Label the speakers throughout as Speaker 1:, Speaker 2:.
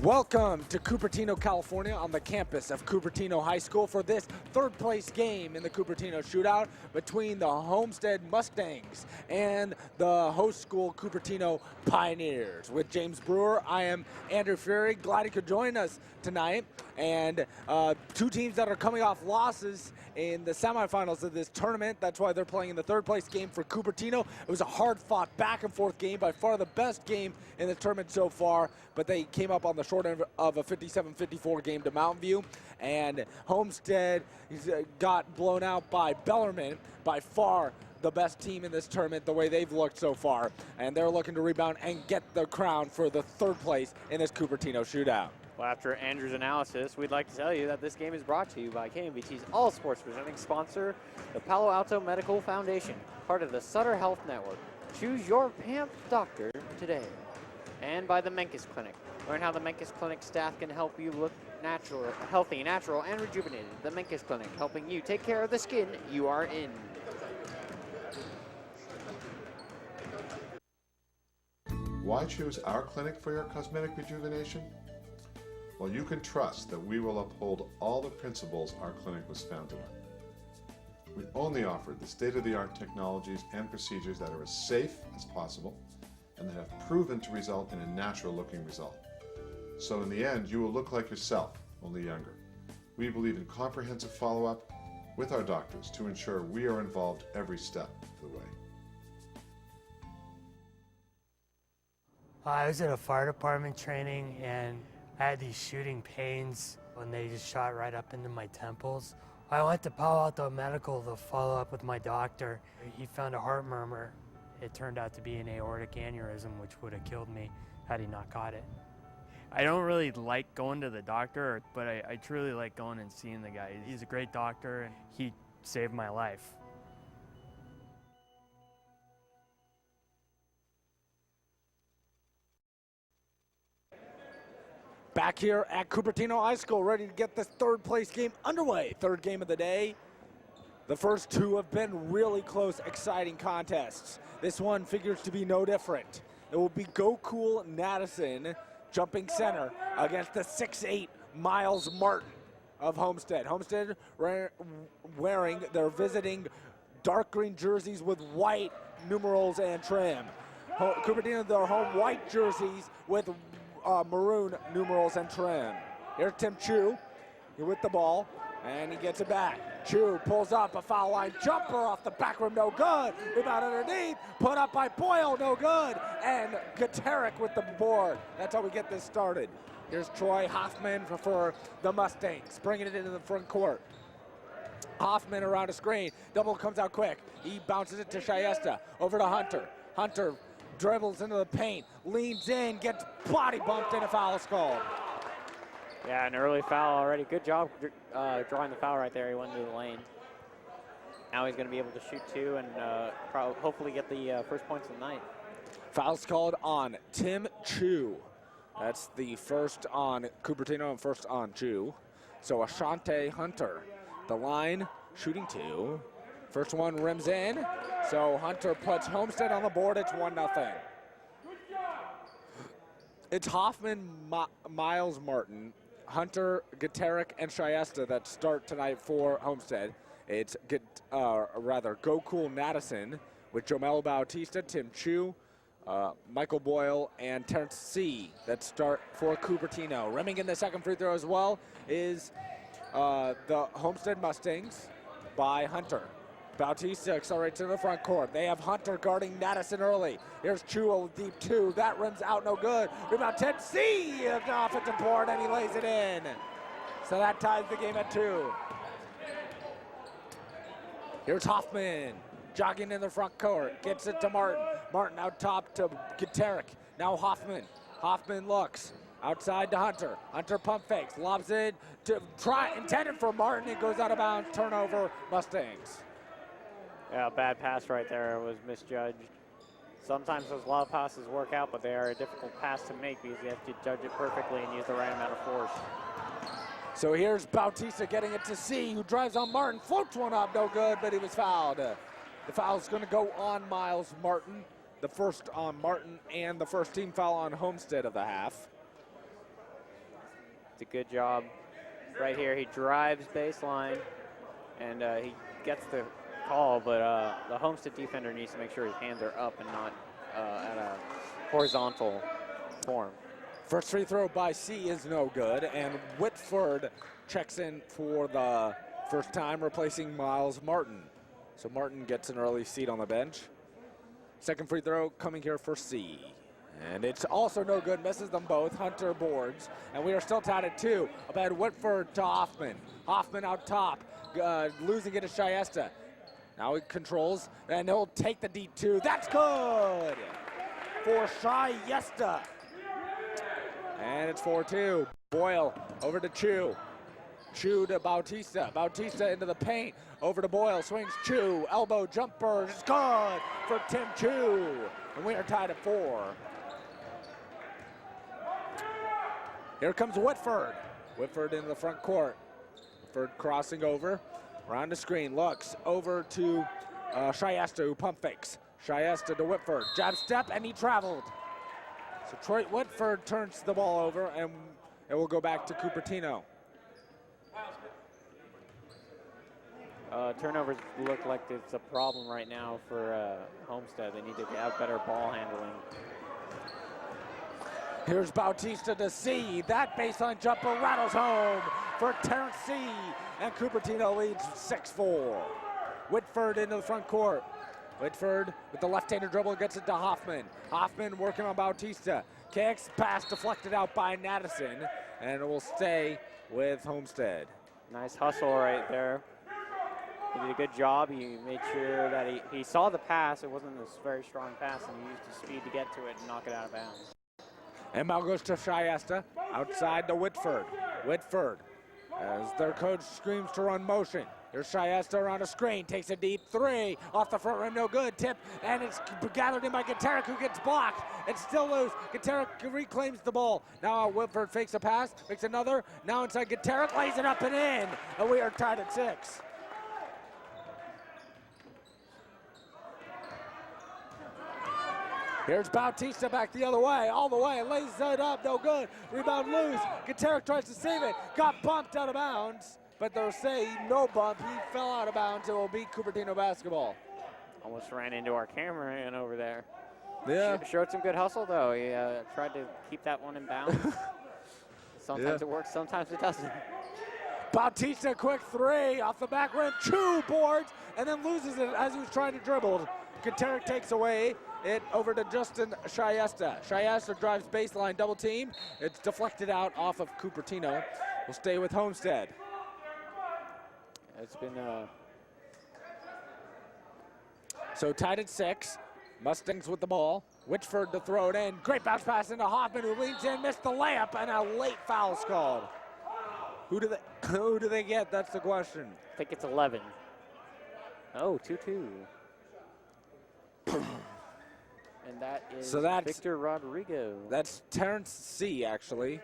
Speaker 1: Welcome to Cupertino, California on the campus of Cupertino High School for this third place game in the Cupertino Shootout between the Homestead Mustangs and the host school Cupertino Pioneers. With James Brewer, I am Andrew Fury. Glad you could join us tonight. And two teams that are coming off losses in the semifinals of this tournament. That's why they're playing in the third place game for Cupertino. It was a hard fought back and forth game, by far the best game in the tournament so far, but they came up on the short end of a 57-54 game to Mountain View. And Homestead got blown out by Bellarmine, by far the best team in this tournament the way they've looked so far. And they're looking to rebound and get the crown for the third place in this Cupertino Shootout.
Speaker 2: Well, after Andrew's analysis, we'd like to tell you that this game is brought to you by KMVT's All Sports presenting sponsor, the Palo Alto Medical Foundation, part of the Sutter Health Network. Choose your PAMP doctor today. And by the Menkes Clinic. Learn how the Menkes Clinic staff can help you look natural, healthy, natural, and rejuvenated. The Menkes Clinic, helping you take care of the skin you are in.
Speaker 3: Why choose our clinic for your cosmetic rejuvenation? Well, you can trust that we will uphold all the principles our clinic was founded on. We only offer the state-of-the-art technologies and procedures that are as safe as possible and that have proven to result in a natural-looking result. So in the end, you will look like yourself, only younger. We believe in comprehensive follow-up with our doctors to ensure we are involved every step of the way.
Speaker 4: I was at a fire department training and I had these shooting pains when they just shot right up into my temples. I went to Palo Alto Medical to follow up with my doctor. He found a heart murmur. It turned out to be an aortic aneurysm, which would have killed me had he not caught it. I don't really like going to the doctor, but I truly like going and seeing the guy. He's a great doctor and he saved my life.
Speaker 1: Back here at Cupertino High School, ready to get this third place game underway. Third game of the day. The first two have been really close, exciting contests. This one figures to be no different. It will be Go Cool Madison jumping center against the 6'8" Miles Martin of Homestead. Homestead wearing their visiting dark green jerseys with white numerals and trim. Cupertino, their home white jerseys with maroon numerals and trim. Here's Tim Chu with the ball, and he gets it back. Chu pulls up a foul line jumper off the back rim, no good. Rebound underneath, put up by Boyle, no good. And Katerick with the board. That's how we get this started. Here's Troy Hoffman for the Mustangs, bringing it into the front court. Hoffman around a screen, double comes out quick. He bounces it to Shyesta, over to Hunter. Hunter dribbles into the paint, leans in, gets body bumped, and a foul is called.
Speaker 2: Yeah, an early foul already. Good job drawing the foul right there. He went into the lane. Now he's going to be able to shoot two and hopefully get the first points of the night.
Speaker 1: Foul's called on Tim Chu. That's the first on Cupertino and first on Chu. So Ashante Hunter, the line, shooting two. First one rims in. So Hunter puts Homestead on the board. It's 1-0. It's Hoffman, Miles Martin, Hunter, Katerick, and Shyesta that start tonight for Homestead. It's Go Cool Madison with Jomel Bautista, Tim Chu, Michael Boyle, and Terrence C. that start for Cupertino. Rimming in the second free throw as well is the Homestead Mustangs by Hunter. Bautista accelerates to the front court. They have Hunter guarding Madison early. Here's Chu, a deep two. That rims out, no good. Rebound, Ted C. Offensive board, and he lays it in. So that ties the game at 2. Here's Hoffman, jogging in the front court. Gets it to Martin. Martin out top to Katerick. Now Hoffman. Hoffman looks. Outside to Hunter. Hunter pump fakes. Lobs it. Intended for Martin. It goes out of bounds. Turnover, Mustangs.
Speaker 2: Yeah, bad pass right there. It was misjudged. Sometimes those lob passes work out, but they are a difficult pass to make because you have to judge it perfectly and use the right amount of force.
Speaker 1: So here's Bautista getting it to C, who drives on Martin, floats one up, no good, but he was fouled. The foul's going to go on Miles Martin, the first on Martin, and the first team foul on Homestead of the half.
Speaker 2: It's a good job right here. He drives baseline, and he gets the call, but the Homestead defender needs to make sure his hands are up and not at a horizontal form.
Speaker 1: First free throw by C is no good, and Whitford checks in for the first time, replacing Miles Martin. So Martin gets an early seat on the bench. Second free throw coming here for C. And it's also no good, misses them both. Hunter boards, and we are still tied at 2. About Whitford to Hoffman. Hoffman out top, losing it to Shyesta. Now he controls, and he'll take the deep 2. That's good for Shyesta. And it's 4-2. Boyle over to Chu. Chu to Bautista. Bautista into the paint. Over to Boyle. Swings Chu. Elbow jumper. It's good for Tim Chu. And we are tied at 4. Here comes Whitford. Whitford in the front court. Whitford crossing over. Around the screen. Looks over to Shyesta, who pump fakes. Shyesta to Whitford. Jab step, and he traveled. So Troy Whitford turns the ball over, and it will go back to Cupertino.
Speaker 2: Turnovers look like it's a problem right now for Homestead. They need to have better ball handling.
Speaker 1: Here's Bautista to C. That baseline jumper rattles home for Terrence C. And Cupertino leads 6-4. Whitford into the front court. Whitford with the left-hander dribble gets it to Hoffman. Hoffman working on Bautista. Kicks, pass deflected out by Madison, and it will stay with Homestead.
Speaker 2: Nice hustle right there. He did a good job. He made sure that he saw the pass. It wasn't a very strong pass, and he used his speed to get to it and knock it out of bounds.
Speaker 1: And ball goes to Shyesta, outside to Whitford. Whitford, as their coach screams to run motion. Here's Shyesta around a screen, takes a deep 3, off the front rim, no good, tip, and it's gathered in by Gaterick, who gets blocked. It's still loose. Gaterick reclaims the ball. Now Whitford fakes a pass, makes another, now inside Gaterick, lays it up and in, and we are tied at 6. Here's Bautista back the other way, all the way, lays it up, no good. Rebound loose. Gaterick tries to save it, got bumped out of bounds, but they'll say no bump. He fell out of bounds. It will be Cupertino basketball.
Speaker 2: Almost ran into our cameraman over there.
Speaker 1: Yeah.
Speaker 2: Showed some good hustle, though. He tried to keep that one in bounds. Sometimes it works, sometimes it doesn't.
Speaker 1: Bautista, quick 3 off the back rim, 2 boards, and then loses it as he was trying to dribble. Gaterick takes away it over to Justin Shyesta. Shyesta drives baseline, double team. It's deflected out off of Cupertino. We'll stay with Homestead.
Speaker 2: It's been
Speaker 1: so tied at 6. Mustangs with the ball. Whitford to throw it in. Great bounce pass into Hoffman, who leans in, missed the layup, and a late foul called. Who do they get? That's the question.
Speaker 2: I think it's 11. Oh, 2-2. And that is Victor Rodrigo.
Speaker 1: That's Terrence C, actually,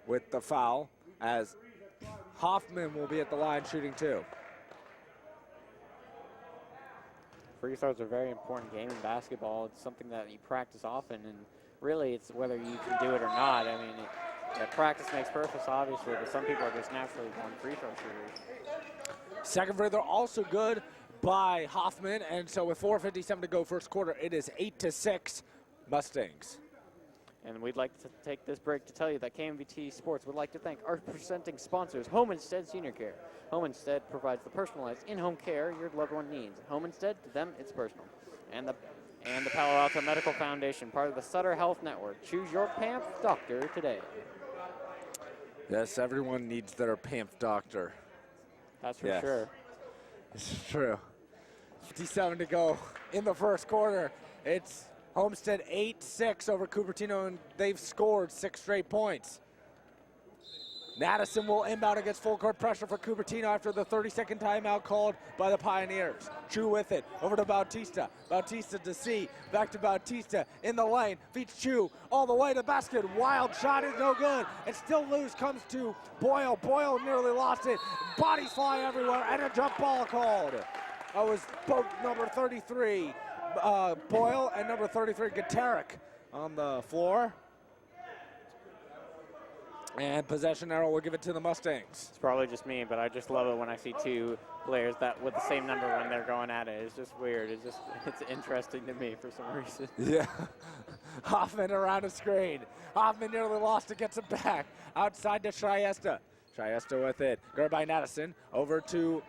Speaker 1: with the foul, as Hoffman will be at the line shooting 2.
Speaker 2: Free throws are a very important game in basketball. It's something that you practice often, and really it's whether you can do it or not. I mean, practice makes perfect, obviously, but some people are just naturally born free throw shooters.
Speaker 1: Second free throw also good by Hoffman, and so with 4:57 to go first quarter, it is 8-6 Mustangs.
Speaker 2: And we'd like to take this break to tell you that KMVT Sports would like to thank our presenting sponsors, Homestead Senior Care. Homestead provides the personalized in-home care your loved one needs. Homestead, to them, it's personal. And the Palo Alto Medical Foundation, part of the Sutter Health Network. Choose your PAMP doctor today.
Speaker 1: Yes, everyone needs their PAMP doctor.
Speaker 2: That's for sure.
Speaker 1: It's true. 57 to go in the first quarter. It's Homestead 8-6 over Cupertino, and they've scored 6 straight points. Madison will inbound against full court pressure for Cupertino after the 30-second timeout called by the Pioneers. Chu with it, over to Bautista. Bautista to C, back to Bautista, in the lane, feeds Chu, all the way to the basket. Wild shot is no good. It's still loose, comes to Boyle. Boyle nearly lost it. Bodies fly everywhere, and a jump ball called. That was both number 33, Boyle, and number 33, Gaterick on the floor. And possession arrow will give it to the Mustangs.
Speaker 2: It's probably just me, but I just love it when I see two players that with the same number when they're going at it. It's just weird. It's interesting to me for some reason.
Speaker 1: Yeah. Hoffman around a screen. Hoffman nearly lost it, gets it back. Outside to Shyesta. Shyesta with it. Guarded by Madison. Over to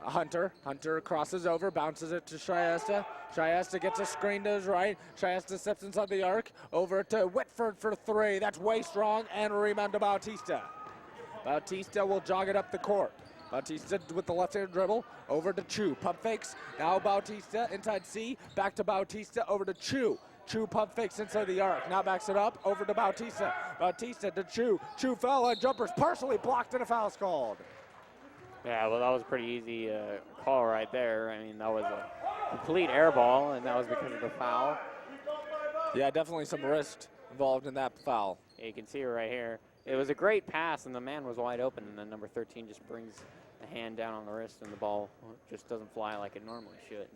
Speaker 1: Hunter. Hunter crosses over, bounces it to Shyesta. Shyesta gets a screen to his right. Shyesta steps inside the arc. Over to Whitford for three. That's way strong. And a rebound to Bautista. Bautista will jog it up the court. Bautista with the left-handed dribble. Over to Chu. Pump fakes. Now Bautista inside C. Back to Bautista. Over to Chu. Chu pump fakes inside the arc. Now backs it up. Over to Bautista. Bautista to Chu. Chu fell and jumper's partially blocked and a foul's called.
Speaker 2: Yeah, well, that was a pretty easy call right there. I mean, that was a complete air ball, and that was because of the foul.
Speaker 1: Yeah, definitely some wrist involved in that foul.
Speaker 2: Yeah, you can see it right here. It was a great pass, and the man was wide open, and then number 13 just brings the hand down on the wrist, and the ball just doesn't fly like it normally should.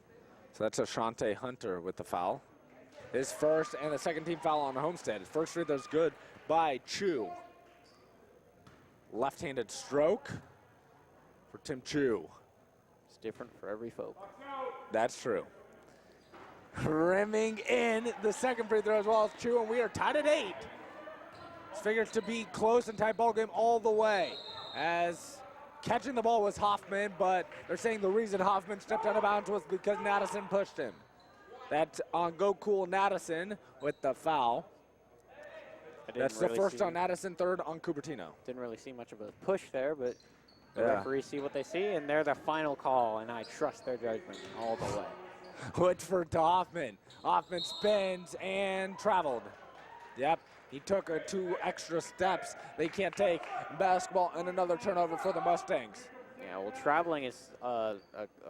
Speaker 1: So that's Ashante Hunter with the foul. His first and the second team foul on Homestead. His first free throw's good by Chu. Left-handed stroke for Tim Chu.
Speaker 2: It's different for every folk.
Speaker 1: That's true. Rimming in the second free throw as well as Chu, and we are tied at 8. This figures to be close and tight ball game all the way. As catching the ball was Hoffman, but they're saying the reason Hoffman stepped out of bounds was because Madison pushed him. That's on Go Cool Madison with the foul. That's the first on Madison, third on Cupertino.
Speaker 2: Didn't really see much of a push there, but the
Speaker 1: Yeah.
Speaker 2: referees see what they see, and they're the final call, and I trust their judgment all the way.
Speaker 1: Woodford to Hoffman. Hoffman spins and traveled. Yep, he took 2 extra steps they can't take. Basketball and another turnover for the Mustangs.
Speaker 2: Yeah, well, traveling is a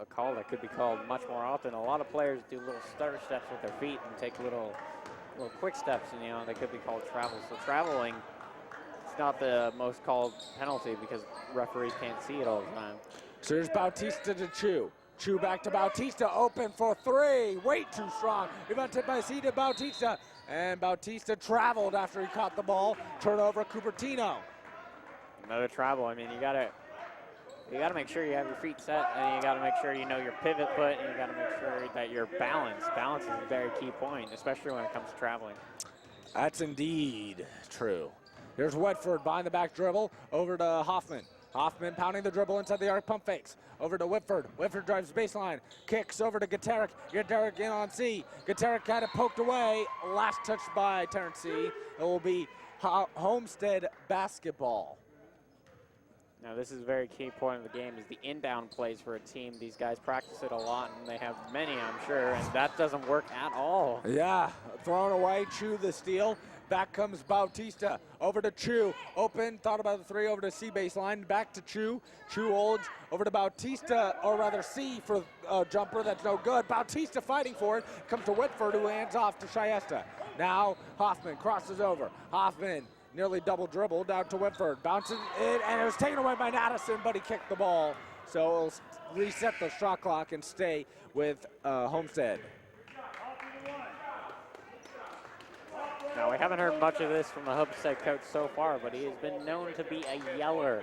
Speaker 2: call that could be called much more often. A lot of players do little stutter steps with their feet and take little quick steps, and, you know, they could be called travel. So traveling, it's not the most called penalty because referees can't see it all the time.
Speaker 1: So here's Bautista to Chu. Chu back to Bautista, open for 3. Way too strong. Rebounded by C to Bautista. And Bautista traveled after he caught the ball. Turnover, Cupertino.
Speaker 2: Another travel. I mean, you gotta make sure you have your feet set, and you gotta make sure you know your pivot foot, and you gotta make sure that you're balanced. Balance is a very key point, especially when it comes to traveling.
Speaker 1: That's indeed true. Here's Whitford behind the back dribble, over to Hoffman. Hoffman pounding the dribble inside the arc, pump fakes. Over to Whitford. Whitford drives baseline, kicks over to Gaterick. Gaterick in on C. Gaterick kind of poked away. Last touch by Terrence C. It will be Homestead basketball.
Speaker 2: Now, this is a very key point of the game is the inbound plays for a team. These guys practice it a lot, and they have many, I'm sure, and that doesn't work at all.
Speaker 1: Yeah, thrown away, Chu the steal. Back comes Bautista, over to Chu, open, thought about the 3, over to C baseline, back to Chu. Chu holds, over to Bautista, or rather C for a jumper, that's no good. Bautista fighting for it, comes to Whitford, who hands off to Shyesta. Now Hoffman crosses over. Hoffman nearly double dribble down to Whitford, bounces it, and it was taken away by Madison, but he kicked the ball. So it'll reset the shot clock and stay with Homestead.
Speaker 2: Now, we haven't heard much of this from the Homestead coach so far, but he has been known to be a yeller.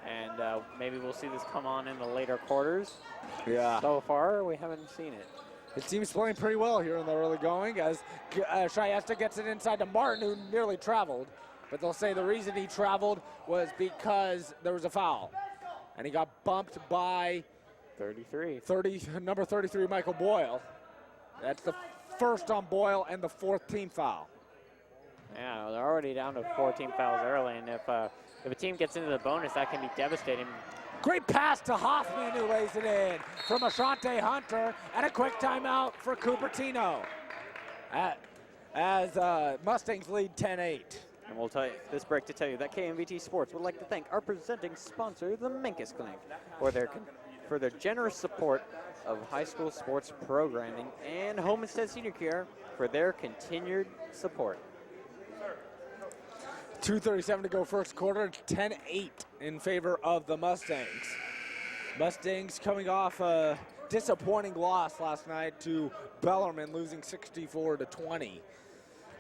Speaker 2: And maybe we'll see this come on in the later quarters.
Speaker 1: Yeah.
Speaker 2: So far, we haven't seen it.
Speaker 1: His team's playing pretty well here in the early going as Shyesta gets it inside to Martin, who nearly traveled. But they'll say the reason he traveled was because there was a foul. And he got bumped by
Speaker 2: 33.
Speaker 1: number 33, Michael Boyle. That's the first on Boyle and the 4th team foul.
Speaker 2: Yeah, they're already down to 14 fouls early, and if a team gets into the bonus, that can be devastating.
Speaker 1: Great pass to Hoffman, who lays it in from Ashante Hunter, and a quick timeout for Cupertino. As Mustangs lead 10-8.
Speaker 2: And we'll tell you this break to tell you that KMVT Sports would like to thank our presenting sponsor, the Minkus Clinic, for their generous support of high school sports programming, and Homestead Senior Care for their continued support.
Speaker 1: 2:37 to go first quarter, 10-8 in favor of the Mustangs. Mustangs coming off a disappointing loss last night to Bellarmine, losing 64-20.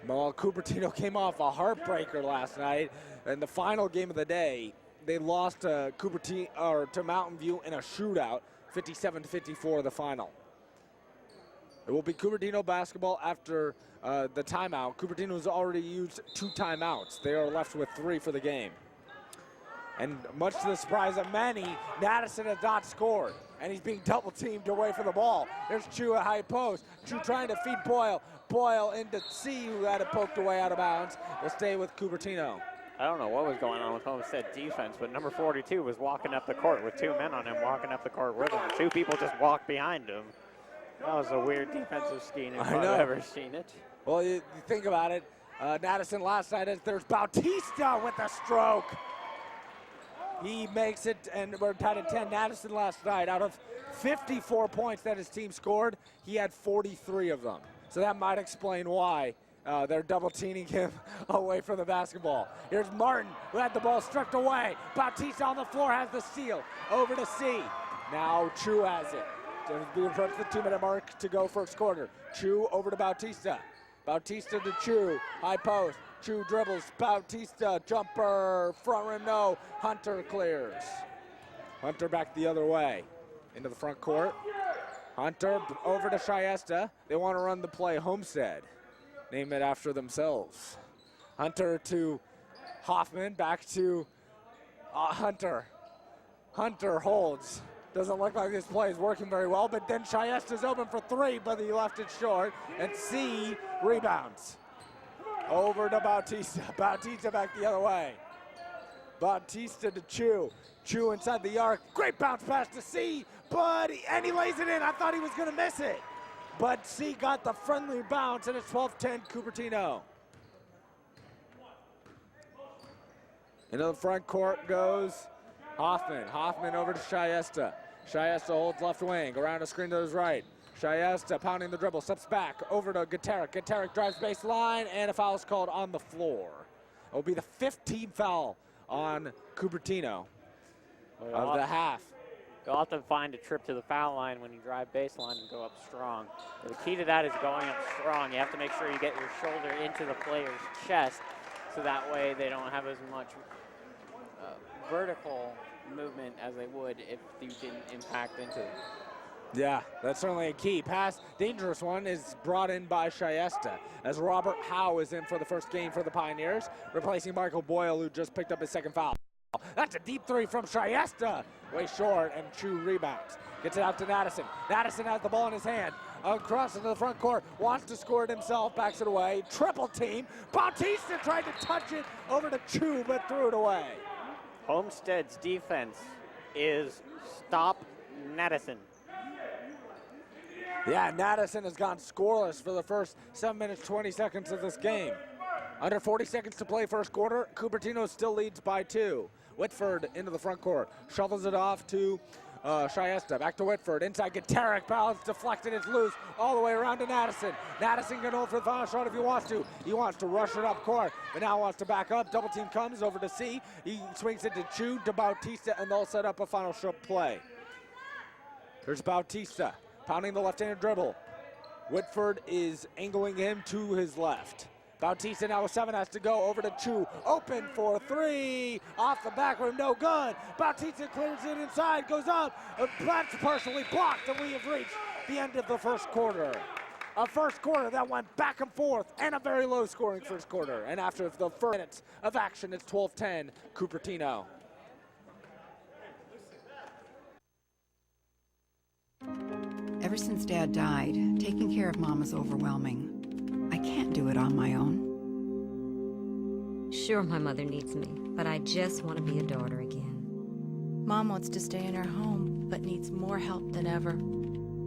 Speaker 1: Well, Cupertino came off a heartbreaker last night in the final game of the day. They lost to to Mountain View in a shootout, 57-54 the final. It will be Cupertino basketball after the timeout. Cupertino's already used 2 timeouts. They are left with 3 for the game. And much to the surprise of many, Madison has not scored, and he's being double teamed away from the ball. There's Chu at high post. Chu trying to feed Boyle. Boyle into C, who had it poked away out of bounds. Will stay with Cupertino.
Speaker 2: I don't know what was going on with Homestead defense, but number 42 was walking up the court with 2 men on him, walking up the court with him. 2 people just walked behind him. That was a weird defensive scheme if I've ever seen it.
Speaker 1: Well, you think about it. Madison last night, there's Bautista with a stroke. He makes it, and we're tied at 10. Madison last night, out of 54 points that his team scored, he had 43 of them. So that might explain why they're double teaming him away from the basketball. Here's Martin, who had the ball stripped away. Bautista on the floor has the steal. Over to C. Now Chu has it. We approach the 2-minute mark to go first quarter. Chu over to Bautista. Bautista to Chu, high post. Chu dribbles, Bautista, jumper, front rim, no. Hunter clears. Hunter back the other way, into the front court. Hunter over to Shyesta. They want to run the play Homestead. Name it after themselves. Hunter to Hoffman, back to Hunter. Hunter holds. Doesn't look like this play is working very well, but then Shyesta's open for 3, but he left it short, and C rebounds. Over to Bautista. Bautista back the other way. Bautista to Chu. Chu inside the arc. Great bounce pass to C, and he lays it in. I thought he was going to miss it. But C got the friendly bounce, and it's 12-10 Cupertino. Into the front court goes Hoffman. Hoffman over to Shyesta. Shyesta holds left wing. Around a screen to his right. Shyesta pounding the dribble, steps back over to Gaterick. Gaterick drives baseline, and a foul is called on the floor. It will be the 15th foul on Cupertino of the half.
Speaker 2: You'll often find a trip to the foul line when you drive baseline and go up strong. But the key to that is going up strong. You have to make sure you get your shoulder into the player's chest, so that way they don't have as much vertical movement as they would if you didn't impact into it.
Speaker 1: Yeah, that's certainly a key. Pass, dangerous one, is brought in by Shyesta as Robert Howe is in for the first game for the Pioneers, replacing Michael Boyle, who just picked up his second foul. That's a deep 3 from Shyesta. Way short, and Chu rebounds. Gets it out to Madison. Madison has the ball in his hand. Across into the front court, wants to score it himself, backs it away. Triple team. Bautista tried to touch it over to Chu, but threw it away.
Speaker 2: Homestead's defense is stop Madison.
Speaker 1: Yeah, Madison has gone scoreless for the first 7 minutes, 20 seconds of this game. Under 40 seconds to play first quarter, Cupertino still leads by 2. Whitford into the front court, shovels it off to Shyesta. Back to Whitford, inside Gaterick, balance deflected, it's loose, all the way around to Madison. Madison can hold for the final shot if he wants to. He wants to rush it up court, but now wants to back up. Double team comes over to C. He swings it to Chu, to Bautista, and they'll set up a final shot play. Here's Bautista, pounding the left-handed dribble. Whitford is angling him to his left. Bautista now with 7 has to go over to Chu. Open for 3. Off the back rim, no good. Bautista clears it inside, goes up. That's partially blocked, and we have reached the end of the first quarter. A first quarter that went back and forth, and a very low-scoring first quarter. And after the first minutes of action, it's 12-10 Cupertino.
Speaker 5: Ever since Dad died, taking care of Mom is overwhelming. I can't do it on my own.
Speaker 6: Sure, my mother needs me, but I just want to be a daughter again.
Speaker 7: Mom wants to stay in her home, but needs more help than ever.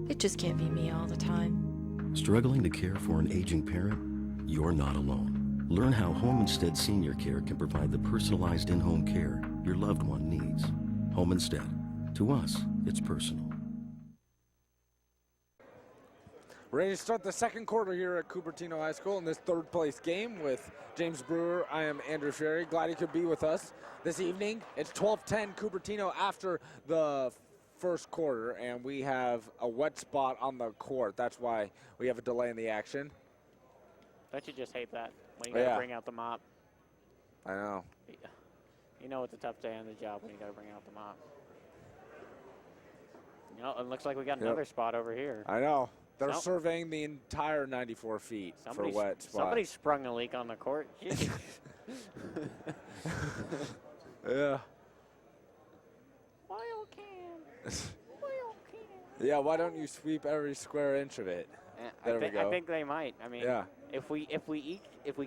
Speaker 7: It just can't be me all the time.
Speaker 8: Struggling to care for an aging parent? You're not alone. Learn how Homestead Senior Care can provide the personalized in-home care your loved one needs. Homestead. To us, it's personal.
Speaker 1: Ready to start the second quarter here at Cupertino High School in this third place game with James Brewer. I am Andrew Ferry. Glad he could be with us this evening. It's 12-10 Cupertino after the first quarter, and we have a wet spot on the court. That's why we have a delay in the action.
Speaker 2: Don't you just hate that when you got to bring out the mop?
Speaker 1: I know.
Speaker 2: You know it's a tough day on the job when you got to bring out the mop. You know, it looks like we got another spot over here.
Speaker 1: I know. They're surveying the entire 94 feet for wet spot.
Speaker 2: Somebody sprung a leak on the court.
Speaker 1: Yeah.
Speaker 2: Oil can. Oil can.
Speaker 1: Yeah, why don't you sweep every square inch of it? There we go.
Speaker 2: I think they might. I mean, if we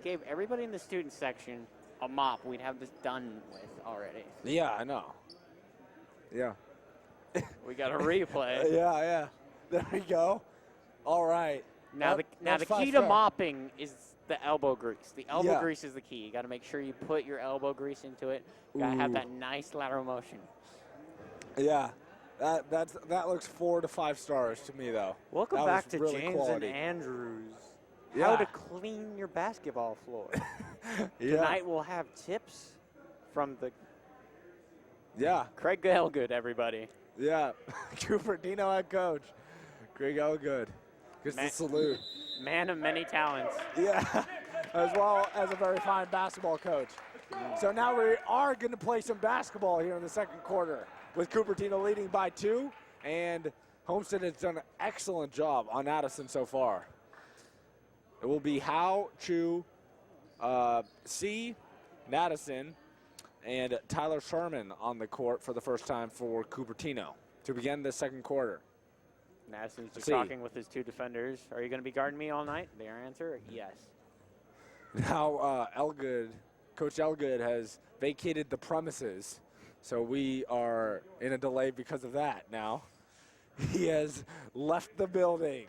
Speaker 2: gave everybody in the student section a mop, we'd have this done with already.
Speaker 1: Yeah, I know. Yeah.
Speaker 2: We got a replay.
Speaker 1: Yeah. There we go. All right.
Speaker 2: Now the key to mopping is the elbow grease. The elbow grease is the key. You got to make sure you put your elbow grease into it. You got to have that nice lateral motion.
Speaker 1: Yeah. That looks 4 to 5 stars to me, though.
Speaker 2: Welcome back to
Speaker 1: really
Speaker 2: James
Speaker 1: quality.
Speaker 2: and Andrews. How to clean your basketball floor. Tonight we'll have tips from the Craig Elgood, everybody.
Speaker 1: Yeah, Cupertino head coach, Craig Elgood. Gives the salute.
Speaker 2: Man of many talents.
Speaker 1: Yeah, as well as a very fine basketball coach. So now we are going to play some basketball here in the second quarter with Cupertino leading by 2, and Homestead has done an excellent job on Addison so far. It will be Howe, Chu, C, Madison, and Tyler Sherman on the court for the first time for Cupertino to begin the second quarter.
Speaker 2: Madison's just talking with his 2 defenders. Are you going to be guarding me all night? Their answer, yes.
Speaker 1: Now Coach Elgood has vacated the premises, so we are in a delay because of that now. He has left the building.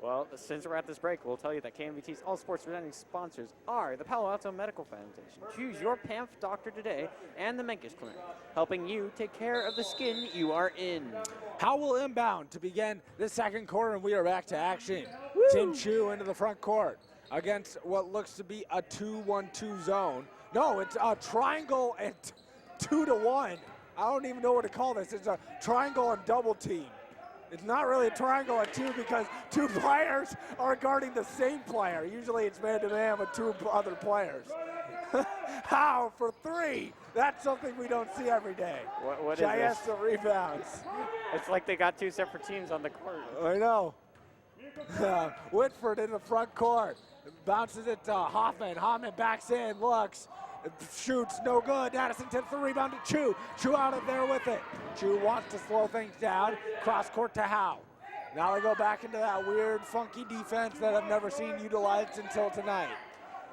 Speaker 2: Well, since we're at this break, we'll tell you that KMVT's all sports presenting sponsors are the Palo Alto Medical Foundation, Choose Your PAMF Doctor Today, and the Menkes Clinic, helping you take care of the skin you are in.
Speaker 1: Howe will inbound to begin the second quarter, and we are back to action. Tim Chu into the front court against what looks to be a 2-1-2 zone. No, it's a triangle and 2-to-1. I don't even know what to call this. It's a triangle and double team. It's not really a triangle at 2 because 2 players are guarding the same player. Usually it's man-to-man with 2 other players. Howe for 3. That's something we don't see every day.
Speaker 2: What is this?
Speaker 1: Chiesa rebounds.
Speaker 2: It's like they got 2 separate teams on the court.
Speaker 1: I know. Whitford in the front court. Bounces it to Hoffman. Hoffman backs in, looks. Shoots, no good. Addison takes the rebound to Chu. Chu out of there with it. Chu wants to slow things down. Cross court to Howe. Now they go back into that weird, funky defense that I've never seen utilized until tonight.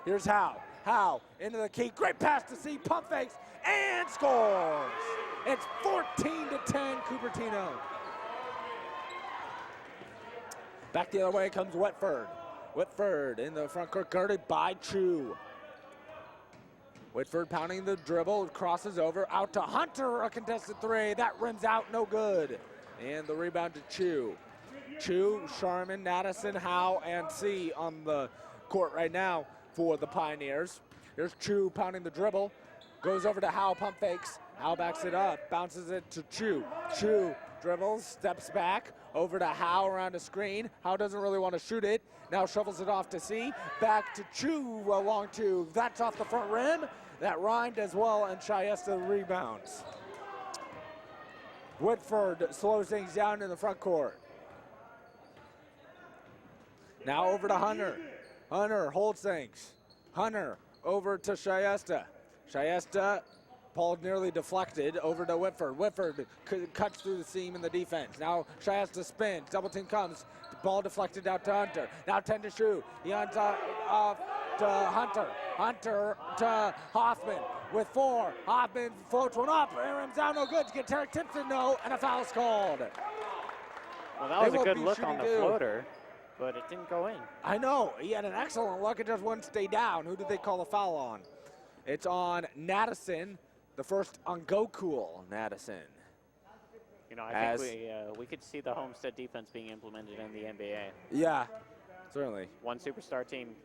Speaker 1: Here's Howe. Howe into the key. Great pass to C. Pump fakes and scores. It's 14-10 Cupertino. Back the other way comes Whitford. Whitford in the front court, guarded by Chu. Whitford pounding the dribble, crosses over, out to Hunter, a contested 3. That rims out, no good. And the rebound to Chu. Chu, Sharman, Madison, Howe, and C on the court right now for the Pioneers. Here's Chu pounding the dribble, goes over to Howe, pump fakes. Howe backs it up, bounces it to Chu. Chu dribbles, steps back, over to Howe around a screen. Howe doesn't really want to shoot it. Now shovels it off to C. Back to Chu along 2. That's off the front rim. That rhymed as well, and Chiesa rebounds. Whitford slows things down in the front court. Now over to Hunter. Hunter holds things. Hunter over to Chiesa. Chiesa, Paul nearly deflected over to Whitford. Whitford cuts through the seam in the defense. Now Chiesa spins. Double team comes. The ball deflected out to Hunter. Now 10 to shoot. He hands off to Hunter. Hunter to Hoffman with 4. Hoffman floats one up. It rims out, no good. Get Tarek Timpson, no, and a foul's called.
Speaker 2: Well, that was a good look on the floater, but it didn't go in.
Speaker 1: I know. He had an excellent look. It just wouldn't stay down. Who did they call the foul on? It's on Madison. The first on Gokul Madison.
Speaker 2: You know, I think we could see the Homestead defense being implemented in the NBA.
Speaker 1: Yeah, certainly. 1
Speaker 2: superstar team.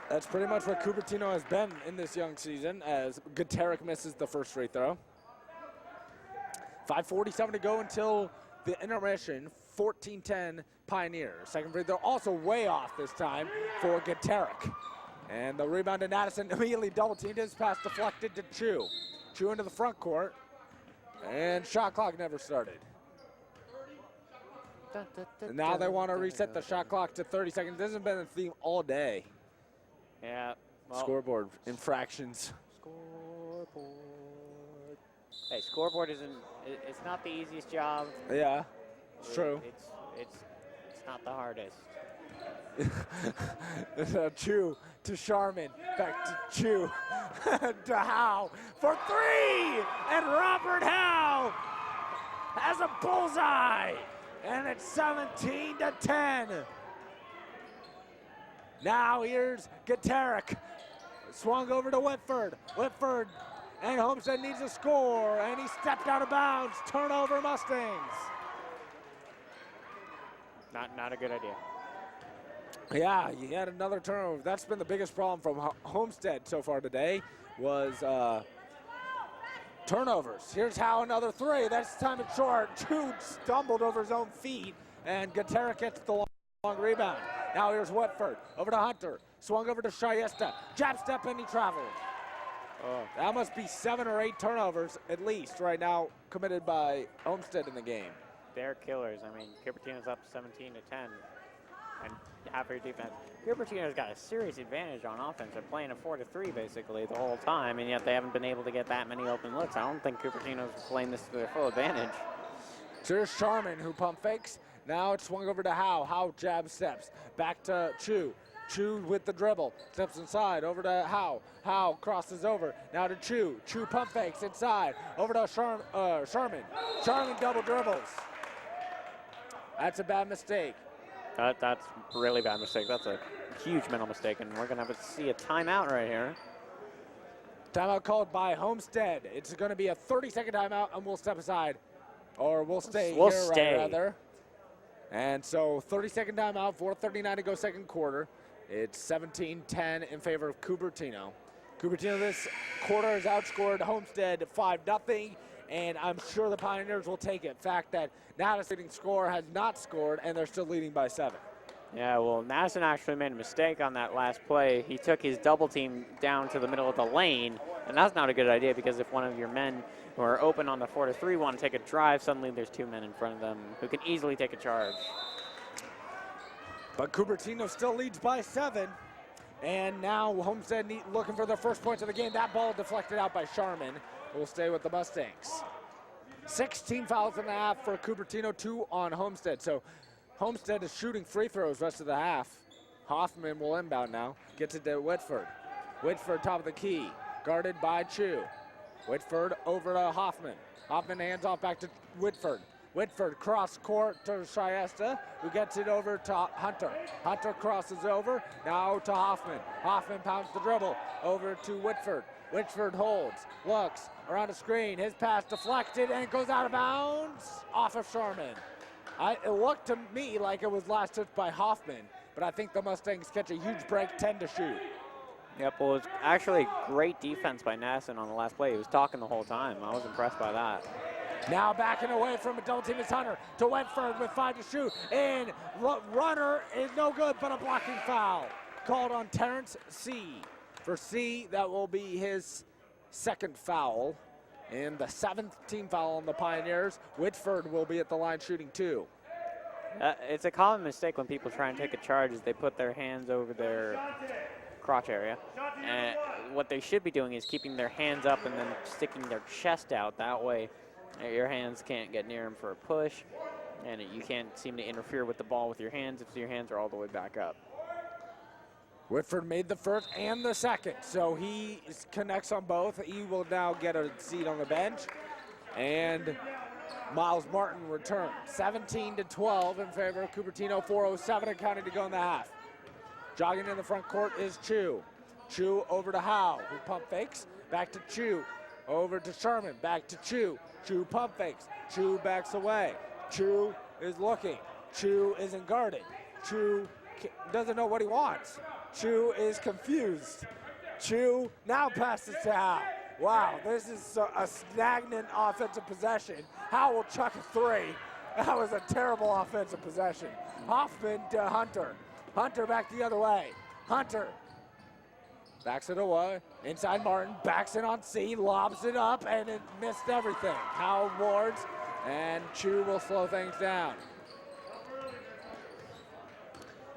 Speaker 1: That's pretty much what Cupertino has been in this young season, as Tarek misses the first free throw. 5:47 to go until the intermission. 14-10 Pioneers. Second free throw also way off this time for Gaterick. And the rebound to Addison, immediately double teamed. His pass deflected to Chu. Chu into the front court. And shot clock never started. And now they want to reset the shot clock to 30 seconds. This has been the theme all day.
Speaker 2: Yeah. Well,
Speaker 1: Scoreboard infractions.
Speaker 2: Scoreboard. Hey, scoreboard it's not the easiest job.
Speaker 1: Yeah, it's true.
Speaker 2: It's not the hardest.
Speaker 1: Chu to Sharman, back to Chu, to Howe for three, and Robert Howe has a bullseye, and it's 17-10. Now here's Gaterick, swung over to Whitford. Whitford and Homestead needs a score, and he stepped out of bounds. Turnover Mustangs.
Speaker 2: Not a good idea.
Speaker 1: Yeah, he had another turnover. That's been the biggest problem from Homestead so far today was turnovers. Here's Howe, another three. That's time it's short. Jude stumbled over his own feet, and Gaterick gets the long rebound. Now here's Whitford, over to Hunter. Swung over to Shayesta. Jab step, and he traveled. Oh, that must be 7 or 8 turnovers at least right now committed by Homestead in the game.
Speaker 2: They're killers. I mean, Cupertino's up 17-10. And half your defense. Cupertino's got a serious advantage on offense. They're playing a 4-3 basically the whole time, and yet they haven't been able to get that many open looks. I don't think Cupertino's playing this to their full advantage.
Speaker 1: So here's Sharman, who pump fakes. Now it's swung over to Howe. Howe jab steps. Back to Chu. Chu with the dribble. Steps inside. Over to Howe. Howe crosses over. Now to Chu. Chu pump fakes inside. Over to Sharman. Sharman double dribbles. That's a bad mistake.
Speaker 2: That's a really bad mistake. That's a huge mental mistake, and we're going to have to see a timeout right here.
Speaker 1: Timeout called by Homestead. It's going to be a 30-second timeout, and we'll step aside. Or we'll stay here, rather. And so 30-second timeout, 4:39 to go second quarter. It's 17-10 in favor of Cupertino. Cupertino this quarter has outscored Homestead 5-0. And I'm sure the Pioneers will take it. Fact that Madison score has not scored, and they're still leading by 7.
Speaker 2: Yeah, well, Madison actually made a mistake on that last play. He took his double team down to the middle of the lane, and that's not a good idea because if one of your men who are open on the 4-3 want to take a drive, suddenly there's 2 men in front of them who can easily take a charge.
Speaker 1: But Cupertino still leads by 7. And now Homestead looking for their first points of the game. That ball deflected out by Sharman. Will stay with the Mustangs. 16 fouls in the half for Cupertino, 2 on Homestead. So Homestead is shooting free throws rest of the half. Hoffman will inbound now. Gets it to Whitford. Whitford top of the key, guarded by Chu. Whitford over to Hoffman. Hoffman hands off back to Whitford. Whitford cross court to Shayesta, who gets it over to Hunter. Hunter crosses over, now to Hoffman. Hoffman pounds the dribble over to Whitford. Whitford holds, looks, around a screen. His pass deflected and goes out of bounds off of Sharman. It looked to me like it was last touched by Hoffman, but I think the Mustangs catch a huge break, 10 to shoot.
Speaker 2: Yep, well, it's actually great defense by Nasson on the last play. He was talking the whole time. I was impressed by that.
Speaker 1: Now backing away from a double team is Hunter to Whitford with 5 to shoot. And runner is no good, but a blocking foul called on Terrence C. For C, that will be his second foul. And the 7th team foul on the Pioneers. Whitford will be at the line shooting 2.
Speaker 2: It's a common mistake when people try and take a charge is they put their hands over their crotch area. And what they should be doing is keeping their hands up and then sticking their chest out. That way your hands can't get near him for a push, and you can't seem to interfere with the ball with your hands if your hands are all the way back up.
Speaker 1: Whitford made the first and the second, so he connects on both. He will now get a seat on the bench, and Miles Martin returns. 17-12 in favor of Cupertino, 4:07 and counting to go in the half. Jogging in the front court is Chu. Chu over to Howe, who pump fakes. Back to Chu, over to Sherman, back to Chu. Chu pump fakes. Chu backs away. Chu is looking. Chu isn't guarded. Chu doesn't know what he wants. Chu is confused. Chu now passes to Howe. Wow, this is a stagnant offensive possession. Howe will chuck a 3, That was a terrible offensive possession. Hoffman to Hunter. Hunter back the other way. Hunter backs it away. Inside Martin, backs it on C, lobs it up, and it missed everything. Howell wards, and Chu will slow things down.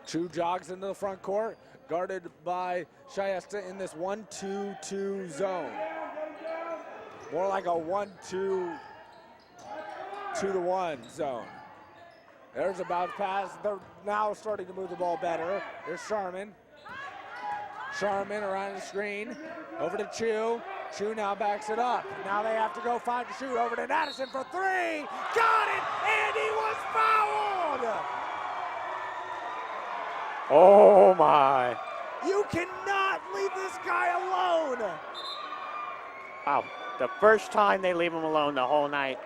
Speaker 1: Chu jogs into the front court, guarded by Shyesta in this 1-2-2 zone. More like a 1-2, 2-to-1 zone. There's a bounce pass. They're now starting to move the ball better. There's Sharman. Sharman around the screen. Over to Chu. Chu now backs it up. Now they have to go find the shoot. Over to Madison for three. Got it! And he was fouled!
Speaker 2: Oh my.
Speaker 1: You cannot leave this guy alone.
Speaker 2: Wow. The first time they leave him alone the whole night.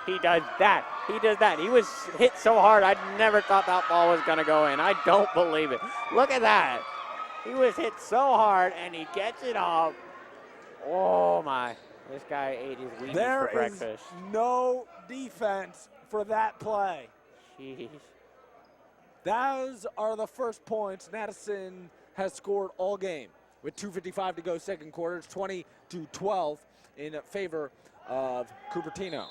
Speaker 2: He does that. He does that. He was hit so hard, I never thought that ball was going to go in. I don't believe it. Look at that. He was hit so hard, and he gets it off. Oh, my. This guy ate his Wheaties for breakfast.
Speaker 1: There is no defense for that play.
Speaker 2: Jeez.
Speaker 1: Those are the first points Madison has scored all game. With 2:55 to go second quarter, it's 20-12 in favor of Cupertino.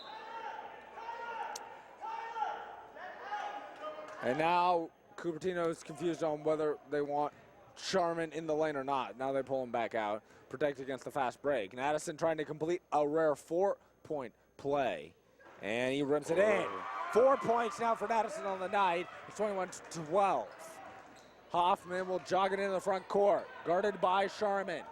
Speaker 1: And now Cupertino is confused on whether they want Sharman in the lane or not. Now they pull him back out, protect against the fast break. Madison trying to complete a rare 4-point play, and he rims it in. 4 points now for Madison on the night. It's 21-12. Hoffman will jog it into the front court, guarded by Sharman.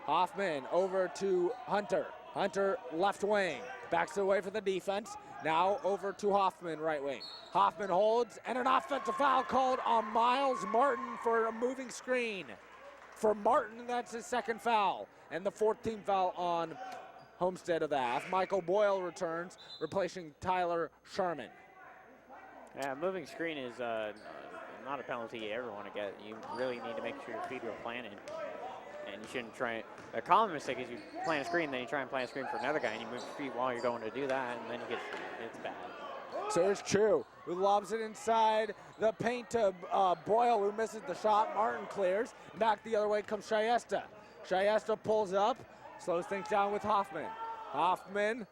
Speaker 1: Hoffman over to Hunter. Hunter left wing, backs it away for the defense. Now over to Hoffman, right wing. Hoffman holds, and an offensive foul called on Miles Martin for a moving screen. For Martin, that's his second foul, and the 14th foul on Homestead of the half. Michael Boyle returns, replacing Tyler Sharman.
Speaker 2: Yeah, moving screen is not a penalty you ever want to get. You really need to make sure your feet are planted. And you shouldn't try. A common mistake is you plant a screen, then you try and plant a screen for another guy, and you move your feet while you're going to do that, and then it's bad.
Speaker 1: So here's Chu, who lobs it inside the paint to Boyle, who misses the shot. Martin clears. Back the other way comes Shyesta. Shyesta pulls up, slows things down with Hoffman. Hoffman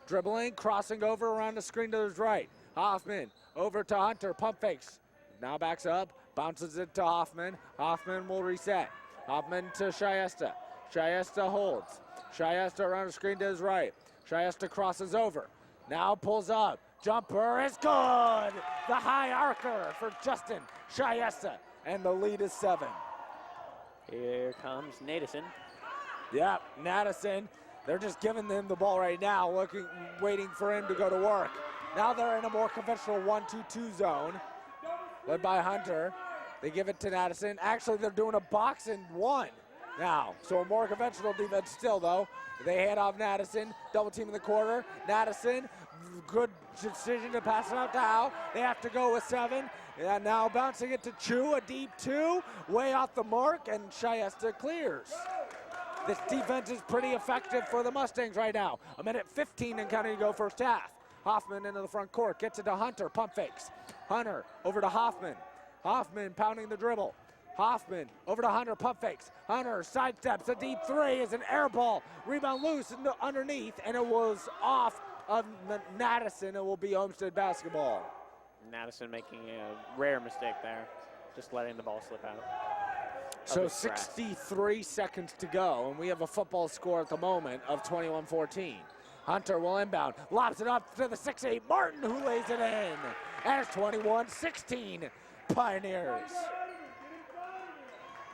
Speaker 1: dribbling, crossing over around the screen to his right. Hoffman over to Hunter, pump fakes. Now backs up, bounces it to Hoffman. Hoffman will reset. Hoffman to Shyesta. Shyesta holds. Shyesta around the screen to his right. Shyesta crosses over. Now pulls up. Jumper is good. The high archer for Justin Shyesta. And the lead is 7.
Speaker 2: Here comes Nadison.
Speaker 1: Yep, Madison. They're just giving him the ball right now, waiting for him to go to work. Now they're in a more conventional 1-2-2 zone, led by Hunter. They give it to Madison. Actually, they're doing a box and one now. So a more conventional defense still, though. They hand off Madison, double team in the corner. Madison, good decision to pass it out to Howe. They have to go with 7. And now bouncing it to Chu, a deep 2, way off the mark, and Shyesta clears. This defense is pretty effective for the Mustangs right now. 1:15 and counting to go first half. Hoffman into the front court, gets it to Hunter, pump fakes. Hunter over to Hoffman. Hoffman pounding the dribble. Hoffman over to Hunter, pump fakes. Hunter sidesteps, a deep 3 is an air ball. Rebound loose underneath, and it was off of Madison. It will be Homestead basketball.
Speaker 2: Madison making a rare mistake there, just letting the ball slip out.
Speaker 1: So 63 seconds to go, and we have a football score at the moment of 21-14. Hunter will inbound, lobs it up to the 6'8", Martin, who lays it in. And it's 21-16, Pioneers.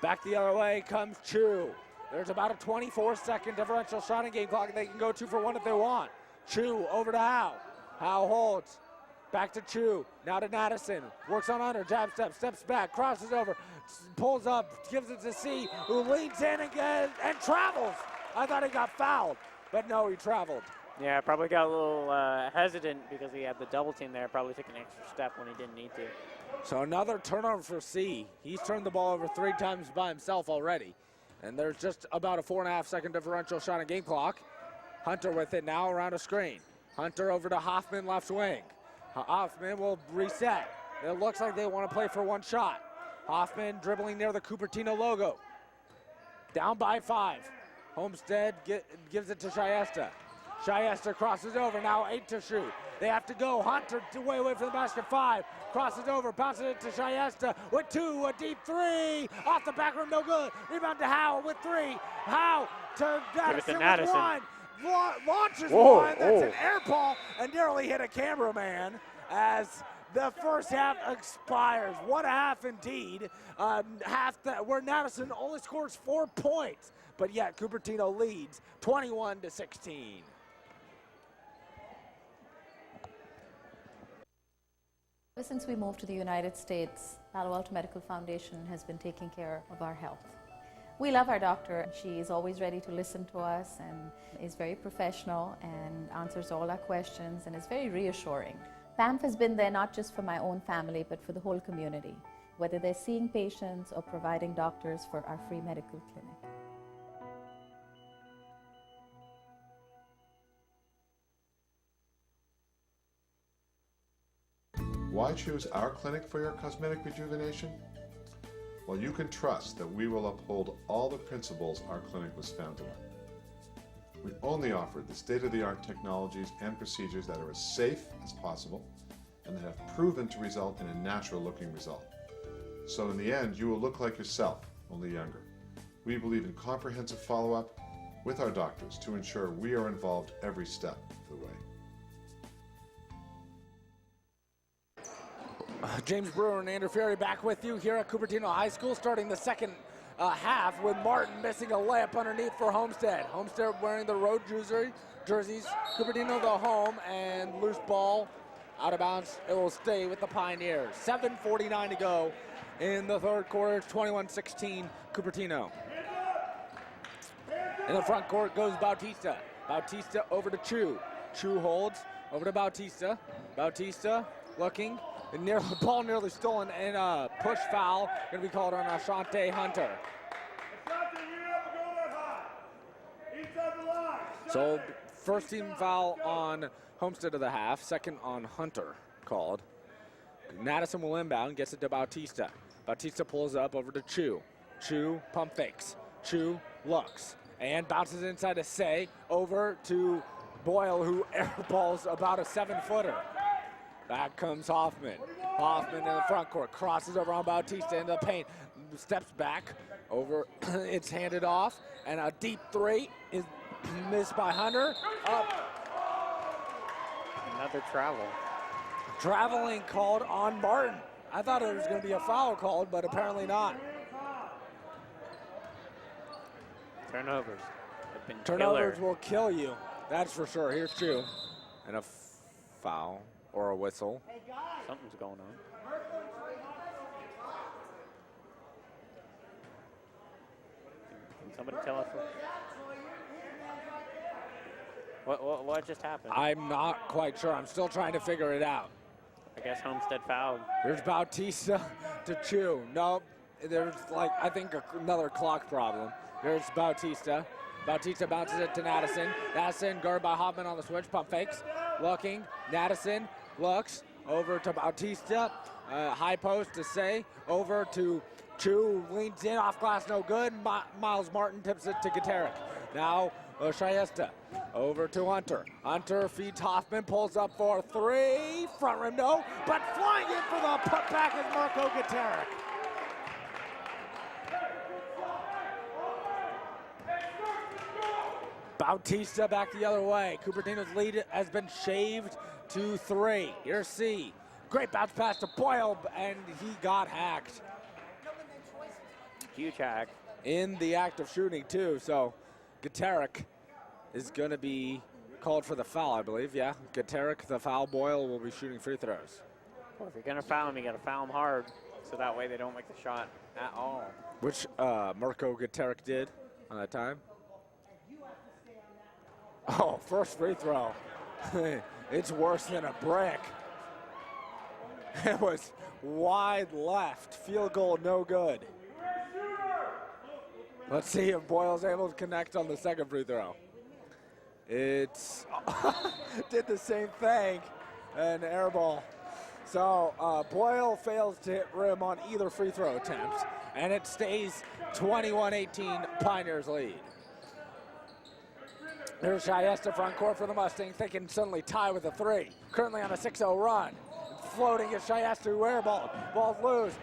Speaker 1: Back the other way comes Chu. There's about a 24-second differential shot in game clock, and they can go 2 for 1 if they want. Chu over to Howe. Howe holds. Back to Chu. Now to Madison. Works on Hunter. Jab step. Steps back. Crosses over. Pulls up. Gives it to C, who leans in again and travels. I thought he got fouled, but no, he traveled.
Speaker 2: Yeah, probably got a little hesitant because he had the double team there. Probably took an extra step when he didn't need to.
Speaker 1: So another turnover for C. He's turned the ball over 3 times by himself already. And there's just about a 4.5-second differential shot in game clock. Hunter with it now around a screen. Hunter over to Hoffman, left wing. Hoffman will reset. It looks like they want to play for one shot. Hoffman dribbling near the Cupertino logo. Down by 5. Homestead gives it to Shyesta. Shyesta crosses over, now 8 to shoot. They have to go. Hunter way away from the basket, 5. Crosses over, bounces it to Shyesta with 2, a deep 3. Off the back rim, no good. Rebound to Howe with 3. Howe to Madison with 1. Launches one, that's an air ball, and nearly hit a cameraman as the first half expires. What a half indeed. Where Madison only scores 4 points, but yet Cupertino leads 21-16.
Speaker 9: Ever since we moved to the United States, Palo Alto Medical Foundation has been taking care of our health. We love our doctor. She is always ready to listen to us and is very professional and answers all our questions and is very reassuring. PAMF has been there not just for my own family, but for the whole community, whether they're seeing patients or providing doctors for our free medical clinic.
Speaker 3: Why choose our clinic for your cosmetic rejuvenation? Well, you can trust that we will uphold all the principles our clinic was founded on. We only offer the state-of-the-art technologies and procedures that are as safe as possible and that have proven to result in a natural-looking result. So in the end, you will look like yourself, only younger. We believe in comprehensive follow-up with our doctors to ensure we are involved every step of the way.
Speaker 1: James Brewer and Andrew Ferry back with you here at Cupertino High School, starting the second half with Martin missing a layup underneath for Homestead. Homestead wearing the road jerseys, Cupertino the home, and loose ball out of bounds. It will stay with the Pioneers. 7:49 to go in the third quarter. 21-16 Cupertino. In the front court goes Bautista. Bautista over to Chu. Chu holds over to Bautista. Bautista looking. The ball nearly stolen, and a push foul going to be called on Ashante Hunter. So first team foul on Homestead of the half, second on Hunter called. Madison will inbound, gets it to Bautista. Bautista pulls up over to Chu. Chu pump fakes. Chu looks and bounces inside to Say over to Boyle, who airballs about a 7-footer. Back comes Hoffman. Hoffman in the front court, crosses over on Bautista into the paint, steps back over, it's handed off, and a deep 3 is missed by Hunter. Up.
Speaker 2: Another travel.
Speaker 1: Traveling called on Martin. I thought it was going to be a foul called, but apparently not.
Speaker 2: Turnovers have been
Speaker 1: Turnovers
Speaker 2: killer.
Speaker 1: will kill you, that's for sure. Here's Chu. And a foul. Or a whistle.
Speaker 2: Something's going on. Can somebody tell us what just happened?
Speaker 1: I'm not quite sure. I'm still trying to figure it out.
Speaker 2: I guess Homestead fouled.
Speaker 1: There's Bautista to Chu. No, there's I think another clock problem. There's Bautista. Bautista bounces it to Madison. Madison guarded by Hoffman on the switch. Pump fakes. Looking. Madison looks over to Bautista. High post to Say. Over to Chu. Leans in off glass. No good. Miles Martin tips it to Gaterick. Now Shyesta. Over to Hunter. Hunter feeds Hoffman. Pulls up for 3. Front rim no. But flying in for the putback is Marco Gaterick. Bautista back the other way. Cupertino's lead has been shaved to 3. Here's C. Great bounce pass to Boyle, and he got hacked.
Speaker 2: Huge hack.
Speaker 1: In the act of shooting, too. So Gaterick is going to be called for the foul, I believe. Yeah, Gaterick, the foul. Boyle will be shooting free throws.
Speaker 2: Well, if you're going to foul him, you got to foul him hard, so that way they don't make the shot at all.
Speaker 1: Which Marco Gaterick did on that time. Oh, first free throw. It's worse than a brick. It was wide left. Field goal, no good. Let's see if Boyle's able to connect on the second free throw. It's did the same thing, an air ball. So Boyle fails to hit rim on either free throw attempt, and it stays 21-18 Pioneers lead. Here's Shyesta front court for the Mustangs. They can suddenly tie with a 3. Currently on a 6-0 run. Floating is Shyesta who air ball. Ball's loose.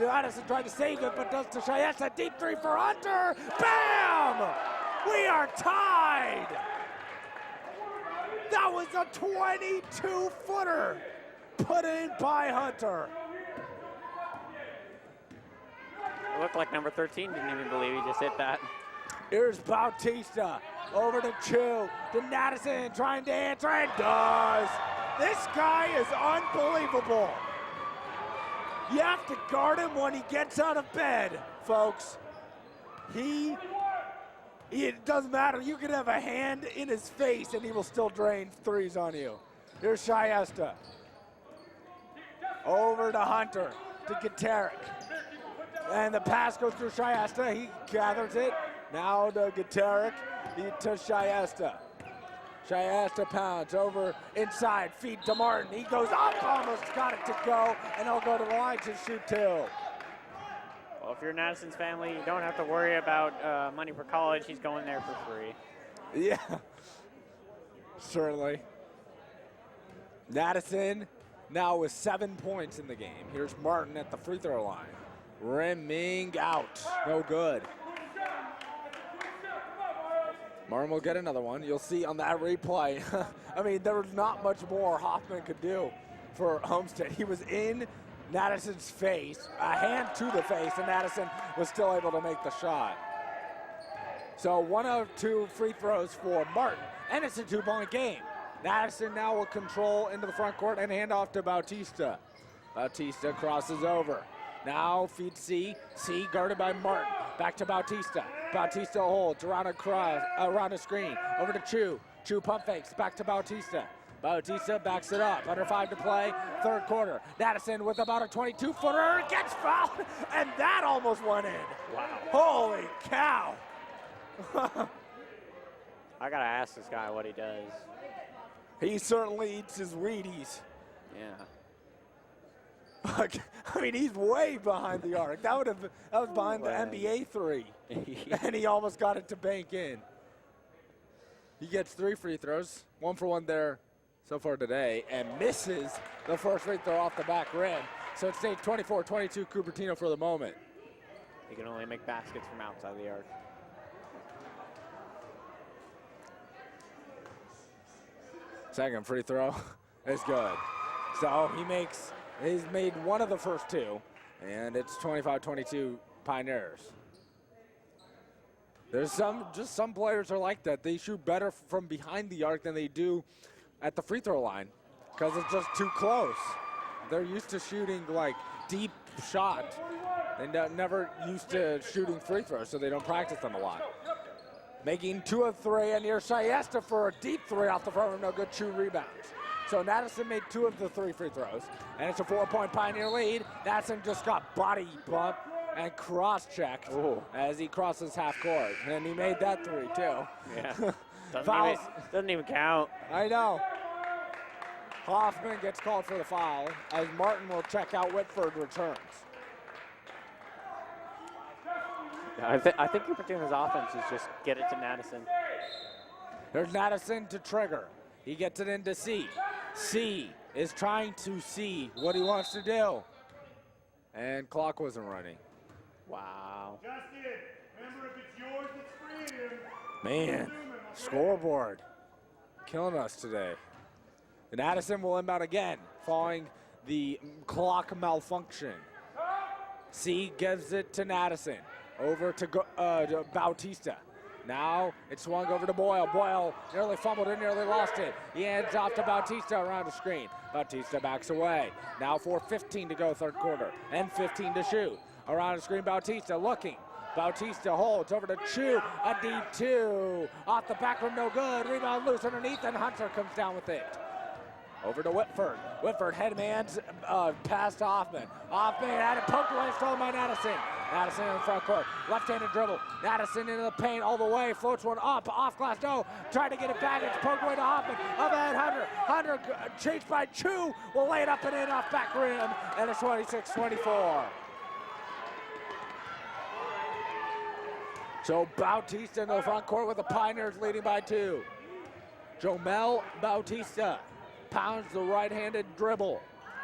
Speaker 1: Addison tried to save it, but does to Shyesta. Deep 3 for Hunter. Bam! We are tied! That was a 22-footer put in by Hunter.
Speaker 2: It looked like number 13 didn't even believe he just hit that.
Speaker 1: Here's Bautista over to Chu, to Madison, trying to answer, and does. This guy is unbelievable. You have to guard him when he gets out of bed, folks. It doesn't matter. You can have a hand in his face and he will still drain threes on you. Here's Shyesta. Over to Hunter, to Gutierrez. And the pass goes through Shyesta. He gathers it. Now to Gutierrez, to Shyesta. Shyesta pounds over inside, feed to Martin. He goes up, almost got it to go, and he'll go to the line to shoot 2.
Speaker 2: Well, if you're Madison's family, you don't have to worry about money for college. He's going there for free.
Speaker 1: Yeah, certainly. Madison now with 7 points in the game. Here's Martin at the free throw line. Rimming out, no good. Martin will get another one. You'll see on that replay. I mean, there was not much more Hoffman could do for Homestead. He was in Madison's face, a hand to the face, and Madison was still able to make the shot. So 1 of 2 free throws for Martin, and it's a 2-point game. Madison now will control into the front court and hand off to Bautista. Bautista crosses over. Now feeds C. C guarded by Martin. Back to Bautista. Bautista holds around a screen. Over to Chu. Chu pump fakes. Back to Bautista. Bautista backs it up. Under 5 to play. Third quarter. Madison with about a 22-footer. Gets fouled. And that almost went in.
Speaker 2: Wow.
Speaker 1: Holy cow.
Speaker 2: I got to ask this guy what he does.
Speaker 1: He certainly eats his Wheaties.
Speaker 2: Yeah.
Speaker 1: I mean, he's way behind the arc. That was behind the NBA 3. And he almost got it to bank in. He gets 3 free throws, 1 for 1 there so far today, and misses the first free throw off the back rim. So it stays 24-22 Cupertino for the moment.
Speaker 2: He can only make baskets from outside the arc.
Speaker 1: Second free throw is good. So he's made 1 of the first 2, and it's 25-22 Pioneers. There's some players are like that. They shoot better from behind the arc than they do at the free throw line because it's just too close. They're used to shooting like deep shots. They're never used to shooting free throws, so they don't practice them a lot. Making 2 of 3, and here's Shyesta for a deep 3 off the front rim, no good. 2 rebounds. So Madison made 2 of the 3 free throws, and it's a 4-point Pioneer lead. Madison just got body bump and cross-checked as he crosses half court, and he made that 3 too.
Speaker 2: Yeah, doesn't even count.
Speaker 1: I know. Hoffman gets called for the foul as Martin will check out. Whitford returns.
Speaker 2: I think Cupertino's offense is just get it to Madison.
Speaker 1: There's Madison to trigger. He gets it into C. C is trying to see what he wants to do. And clock wasn't running.
Speaker 2: Wow.
Speaker 10: Justin, remember if it's yours, it's freedom.
Speaker 1: Man, scoreboard killing us today. And Addison will inbound again, following the clock malfunction. C gives it to Madison. Over to Bautista. Now it's swung over to Boyle. Boyle nearly fumbled it, nearly lost it. He hands off to Bautista around the screen. Bautista backs away. Now 4:15 to go third quarter and 15 to shoot. Around the screen, Bautista looking. Bautista holds over to Chu. A deep 2. Off the back rim, no good. Rebound loose underneath, and Hunter comes down with it. Over to Whitford. Whitford headman's pass to Hoffman. Hoffman had it poked away, stolen by Madison. Madison in the front court. Left-handed dribble. Madison into the paint all the way. Floats one up. Off glass. No. Trying to get it back. It's poked away to Hoffman. Up ahead Hunter. Hunter chased by Chu. Will lay it up and in off back rim. And it's 26-24. So Bautista in the front court with the Pioneers leading by 2. Jomel Bautista pounds the right-handed dribble.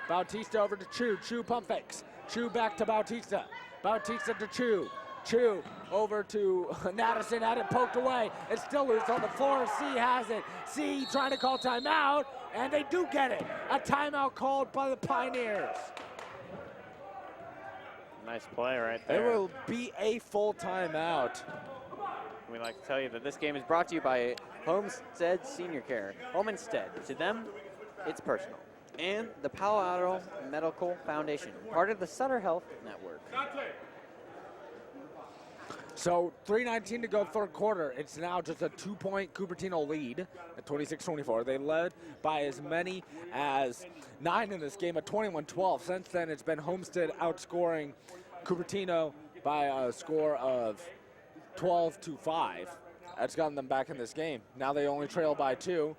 Speaker 1: Bautista over to Chu. Chu pump fakes. Chu back to Bautista. Bautista to Chu. Chu over to Madison. Had it poked away. It's still loose on the floor. C has it. C trying to call timeout, and they do get it. A timeout called by the Pioneers.
Speaker 2: Nice play right
Speaker 1: It
Speaker 2: there.
Speaker 1: will be a full timeout.
Speaker 2: We'd like to tell you that this game is brought to you by Homestead Senior Care. Homestead, to them, it's personal. And the Palo Alto Medical Foundation, part of the Sutter Health Network.
Speaker 1: So 3:19 to go third quarter. It's now just a 2-point Cupertino lead at 26-24. They led by as many as 9 in this game at 21-12. Since then, it's been Homestead outscoring Cupertino by a score of 12-5. That's gotten them back in this game. Now they only trail by 2.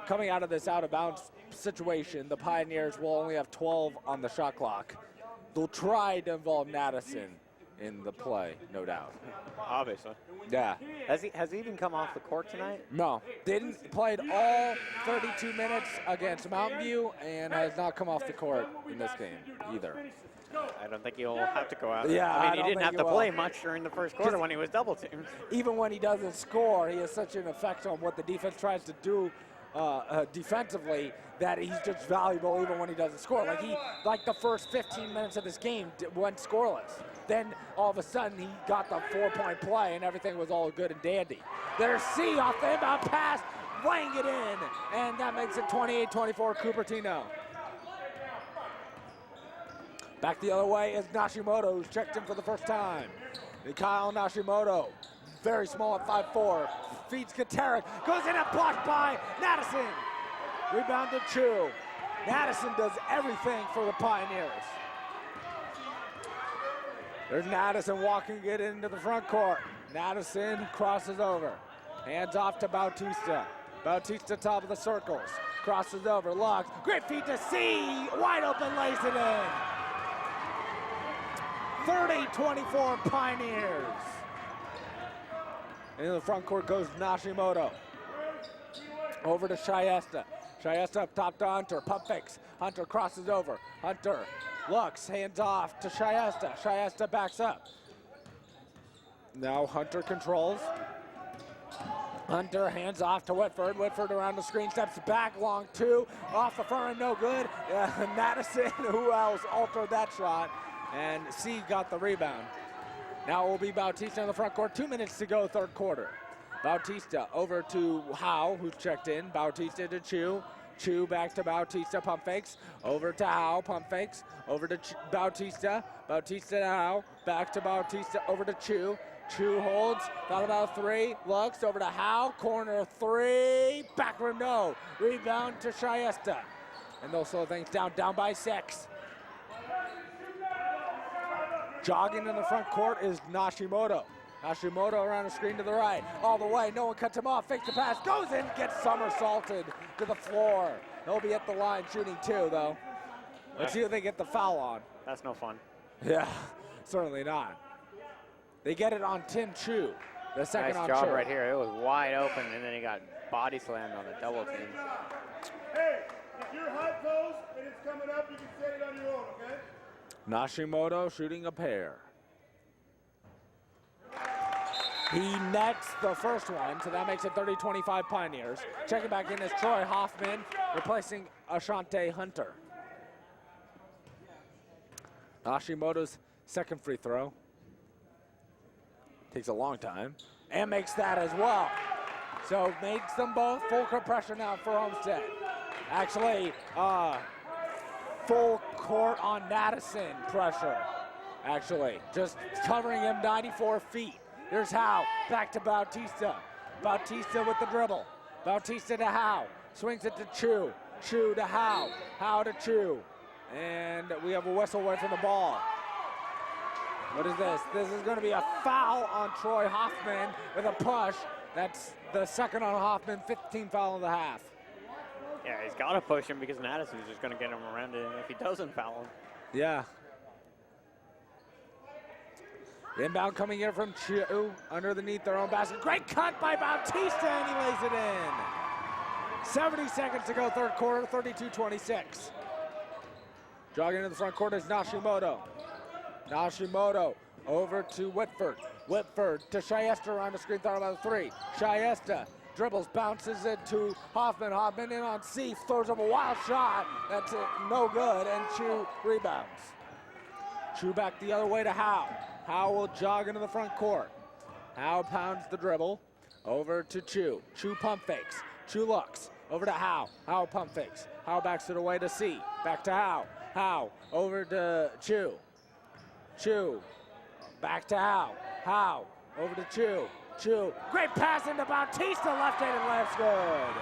Speaker 1: Coming out of this out-of-bounds situation, the Pioneers will only have 12 on the shot clock. They'll try to involve Madison in the play, no doubt.
Speaker 2: Obviously.
Speaker 1: Yeah.
Speaker 2: Has he even come off the court tonight?
Speaker 1: No, played all 32 minutes against Mountain View and has not come off the court in this game either.
Speaker 2: I don't think he'll have to go out.
Speaker 1: Yeah,
Speaker 2: I mean,
Speaker 1: I
Speaker 2: he
Speaker 1: don't
Speaker 2: didn't
Speaker 1: think
Speaker 2: have
Speaker 1: he
Speaker 2: to
Speaker 1: will.
Speaker 2: play much during the first quarter when he was double teamed.
Speaker 1: Even when he doesn't score, he has such an effect on what the defense tries to do defensively that he's just valuable even when he doesn't score. Like the first 15 minutes of this game went scoreless. Then all of a sudden he got the 4-point play and everything was all good and dandy. There's C off the inbound pass, laying it in, and that makes it 28-24 Cupertino. Back the other way is Nashimoto, who's checked in for the first time. Kyle Nashimoto, very small at 5'4", feeds Katerick, goes in and blocked by Madison. Rebound to Chu. Madison does everything for the Pioneers. There's Madison walking it into the front court. Madison crosses over. Hands off to Bautista. Bautista top of the circles. Crosses over, locks. Great feed to C. Wide open, lays it in. 30-24 Pioneers. In the front court goes Nashimoto. Over to Shyesta. Shyesta up top to Hunter. Pump fakes. Hunter crosses over. Hunter looks, hands off to Shyesta. Shyesta backs up. Now Hunter controls. Hunter hands off to Whitford. Whitford around the screen, steps back, long 2. Off the front end, no good. Madison, who else altered that shot? And C got the rebound. Now it will be Bautista in the front court. 2 minutes to go, third quarter. Bautista over to Howe, who's checked in. Bautista to Chu. Chu back to Bautista, pump fakes. Over to Howe, pump fakes. Over to Bautista. Bautista to Howe. Back to Bautista, over to Chu. Chu holds, thought about 3, looks over to Howe, corner 3, back rim no. Rebound to Shyesta. And they'll slow things down by 6. Jogging in the front court is Nashimoto. Nashimoto around the screen to the right, all the way, no one cuts him off, fakes the pass, goes in, gets somersaulted to the floor. He'll be at the line shooting 2 though. Let's see if they get the foul on.
Speaker 2: That's no fun.
Speaker 1: Yeah, certainly not. They get it on Tim Chu, the second on
Speaker 2: Nice job
Speaker 1: Chu.
Speaker 2: right here. It was wide open, and then he got body slammed on the double team.
Speaker 10: Hey, if you're hot toast and it's coming up, you can set it on your own, okay?
Speaker 1: Nashimoto shooting a pair. He nets the first one, so that makes it 30-25 Pioneers. Checking back in is Troy Hoffman, replacing Ashante Hunter. Nashimoto's second free throw. Takes a long time, and makes that as well. So makes them both full court pressure now for Homestead. Actually, full court on Madison pressure. Actually, just covering him 94 feet. Here's Howe, back to Bautista. Bautista with the dribble. Bautista to Howe, swings it to Chu. Chu to Howe, Howe to Chu. And we have a whistle away from the ball. What is this? This is going to be a foul on Troy Hoffman with a push. That's the second on Hoffman, 15 foul in the half.
Speaker 2: Yeah, he's got to push him because Madison's just going to get him around it if he doesn't foul him.
Speaker 1: Yeah. Inbound coming in from Chu underneath their own basket. Great cut by Bautista, and he lays it in. 70 seconds to go, third quarter, 32-26. Jogging into the front court is Nashimoto. Nashimoto over to Whitford. Whitford to Shiesta around the screen, thought about the three. Shiesta dribbles, bounces it to Hoffman. Hoffman in on C, throws up a wild shot. That's no good, and Chu rebounds. Chu back the other way to Howe. Howe will jog into the front court. Howe pounds the dribble over to Chu. Chu pump fakes. Chu looks over to Howe. Howe pump fakes. Howe backs it away to C. Back to Howe. Howe over to Chu. Chu back to Howe. Howe over to Chu. Chu, great pass into Bautista, left-handed layup's good.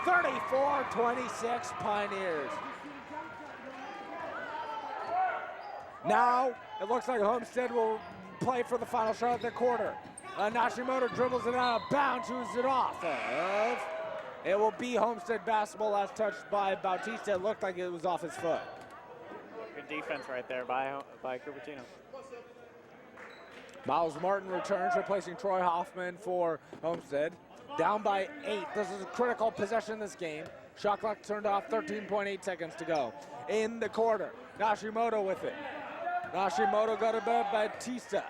Speaker 1: 34-26 Pioneers. Now it looks like Homestead will play for the final shot of the quarter. Nashimoto dribbles it out of bounds, who's it off of? It will be Homestead basketball, last touched by Bautista. It looked like it was off his foot.
Speaker 2: Good defense right there by Cupertino.
Speaker 1: Miles Martin returns, replacing Troy Hoffman for Homestead. Down by 8. This is a critical possession in this game. Shot clock turned off, 13.8 seconds to go. In the quarter, Nashimoto with it. Nashimoto got it by Bautista.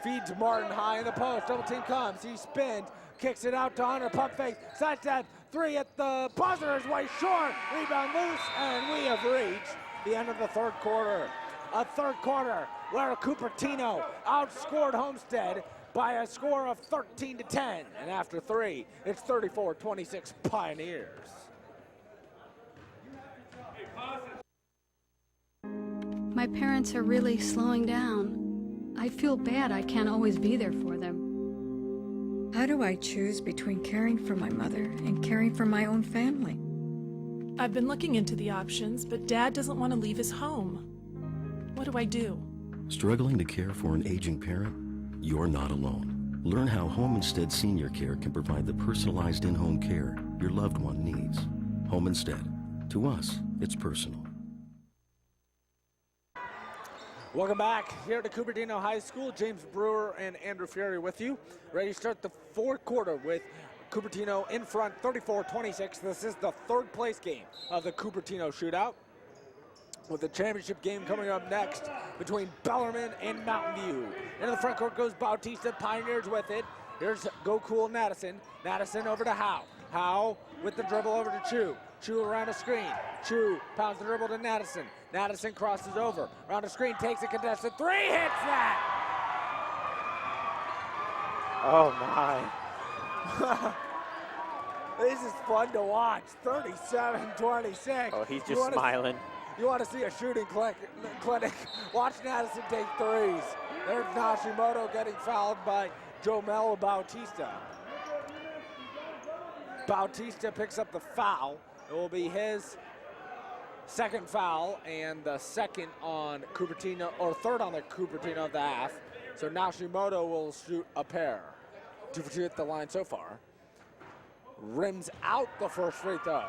Speaker 1: Feeds Martin high in the post. Double team comes. He spins. Kicks it out to Hunter. Pump fake. Side step. Three at the buzzer is way short. Rebound loose. And we have reached the end of the third quarter. A third quarter where Cupertino outscored Homestead by a score of 13-10. And after three, it's 34-26 Pioneers.
Speaker 11: My parents are really slowing down. I feel bad I can't always be there for them.
Speaker 5: How do I choose between caring for my mother and caring for my own family?
Speaker 12: I've been looking into the options, but Dad doesn't want to leave his home. What do I do?
Speaker 8: Struggling to care for an aging parent? You're not alone. Learn how Homestead Senior Care can provide the personalized in-home care your loved one needs. Homestead. To us, it's personal.
Speaker 1: Welcome back here to Cupertino High School. James Brewer and Andrew Fury with you. Ready to start the fourth quarter with Cupertino in front, 34-26. This is the third place game of the Cupertino Shootout, with the championship game coming up next between Bellarmine and Mountain View. Into the front court goes Bautista, Pioneers with it. Here's Go Cool Madison. Madison over to Howe. Howe with the dribble over to Chu. Chu around a screen. Chu pounds the dribble to Madison. Madison crosses over. Around a screen, takes a contested three, hits that!
Speaker 2: Oh my.
Speaker 1: This is fun to watch, 37-26.
Speaker 2: Oh, he's just smiling.
Speaker 1: You want to see a shooting clinic. Watch Madison take threes. There's Nashimoto getting fouled by Jomel Bautista. Bautista picks up the foul. It will be his second foul and the second on Cupertino, or third on the Cupertino of the half. So Nashimoto will shoot a pair. 2 for 2 at the line so far. Rims out the first free throw.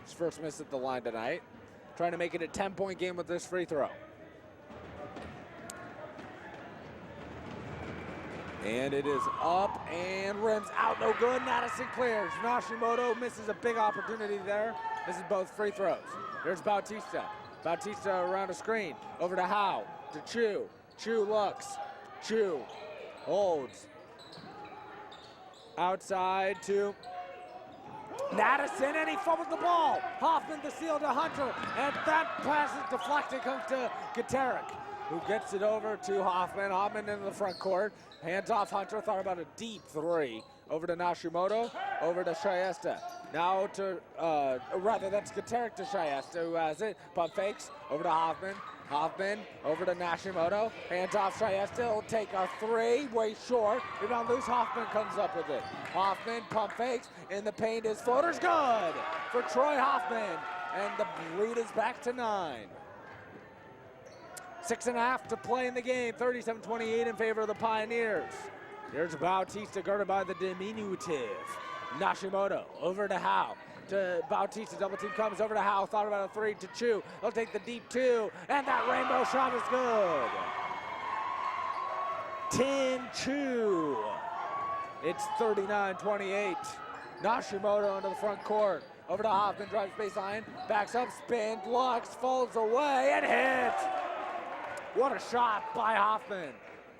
Speaker 1: His first miss at the line tonight. Trying to make it a 10-point game with this free throw. And it is up and rims out, no good. Madison clears. Nashimoto misses a big opportunity there. This is both free throws. There's Bautista. Bautista around a screen. Over to Howe, to Chu. Chu looks. Chu holds. Outside to Madison, and he fumbles the ball. Hoffman the steal to Hunter, and that pass is deflected, comes to Katerik, who gets it over to Hoffman. Hoffman into the front court, hands off Hunter, thought about a deep three. Over to Nashimoto, over to Shiesta. Now to, rather that's Katerik to Shiesta, who has it. Pump fakes, over to Hoffman. Hoffman over to Nashimoto, hands off Shiesta, will take a three, way short. Rebound loose, Hoffman comes up with it. Hoffman pump fakes, in the paint, his floater's good for Troy Hoffman, and the lead is back to 9. 6.5 to play in the game. 37-28 in favor of the Pioneers. Here's Bautista guarded by the diminutive Nashimoto. Over to Howe. To Bautista, double team comes over to Howe. Thought about a 3 to Chu. He'll take the deep 2, and that rainbow shot is good. 10-2. It's 39-28. Nashimoto into the front court. Over to Hoffman, drives baseline, backs up, spin, blocks, falls away, and hits. What a shot by Hoffman.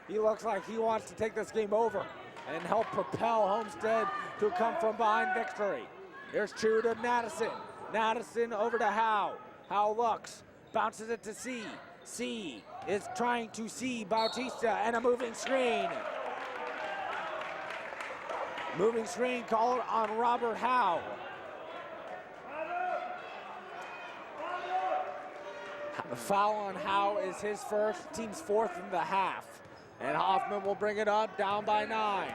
Speaker 1: He looks like he wants to take this game over and help propel Homestead to come from behind victory. Here's Chu to Madison. Madison over to Howe. Howe looks, bounces it to C. C is trying to see Bautista, and a moving screen. Moving screen called on Robert Howe. The foul on Howe is his first, team's 4th in the half. And Hoffman will bring it up, down by 9.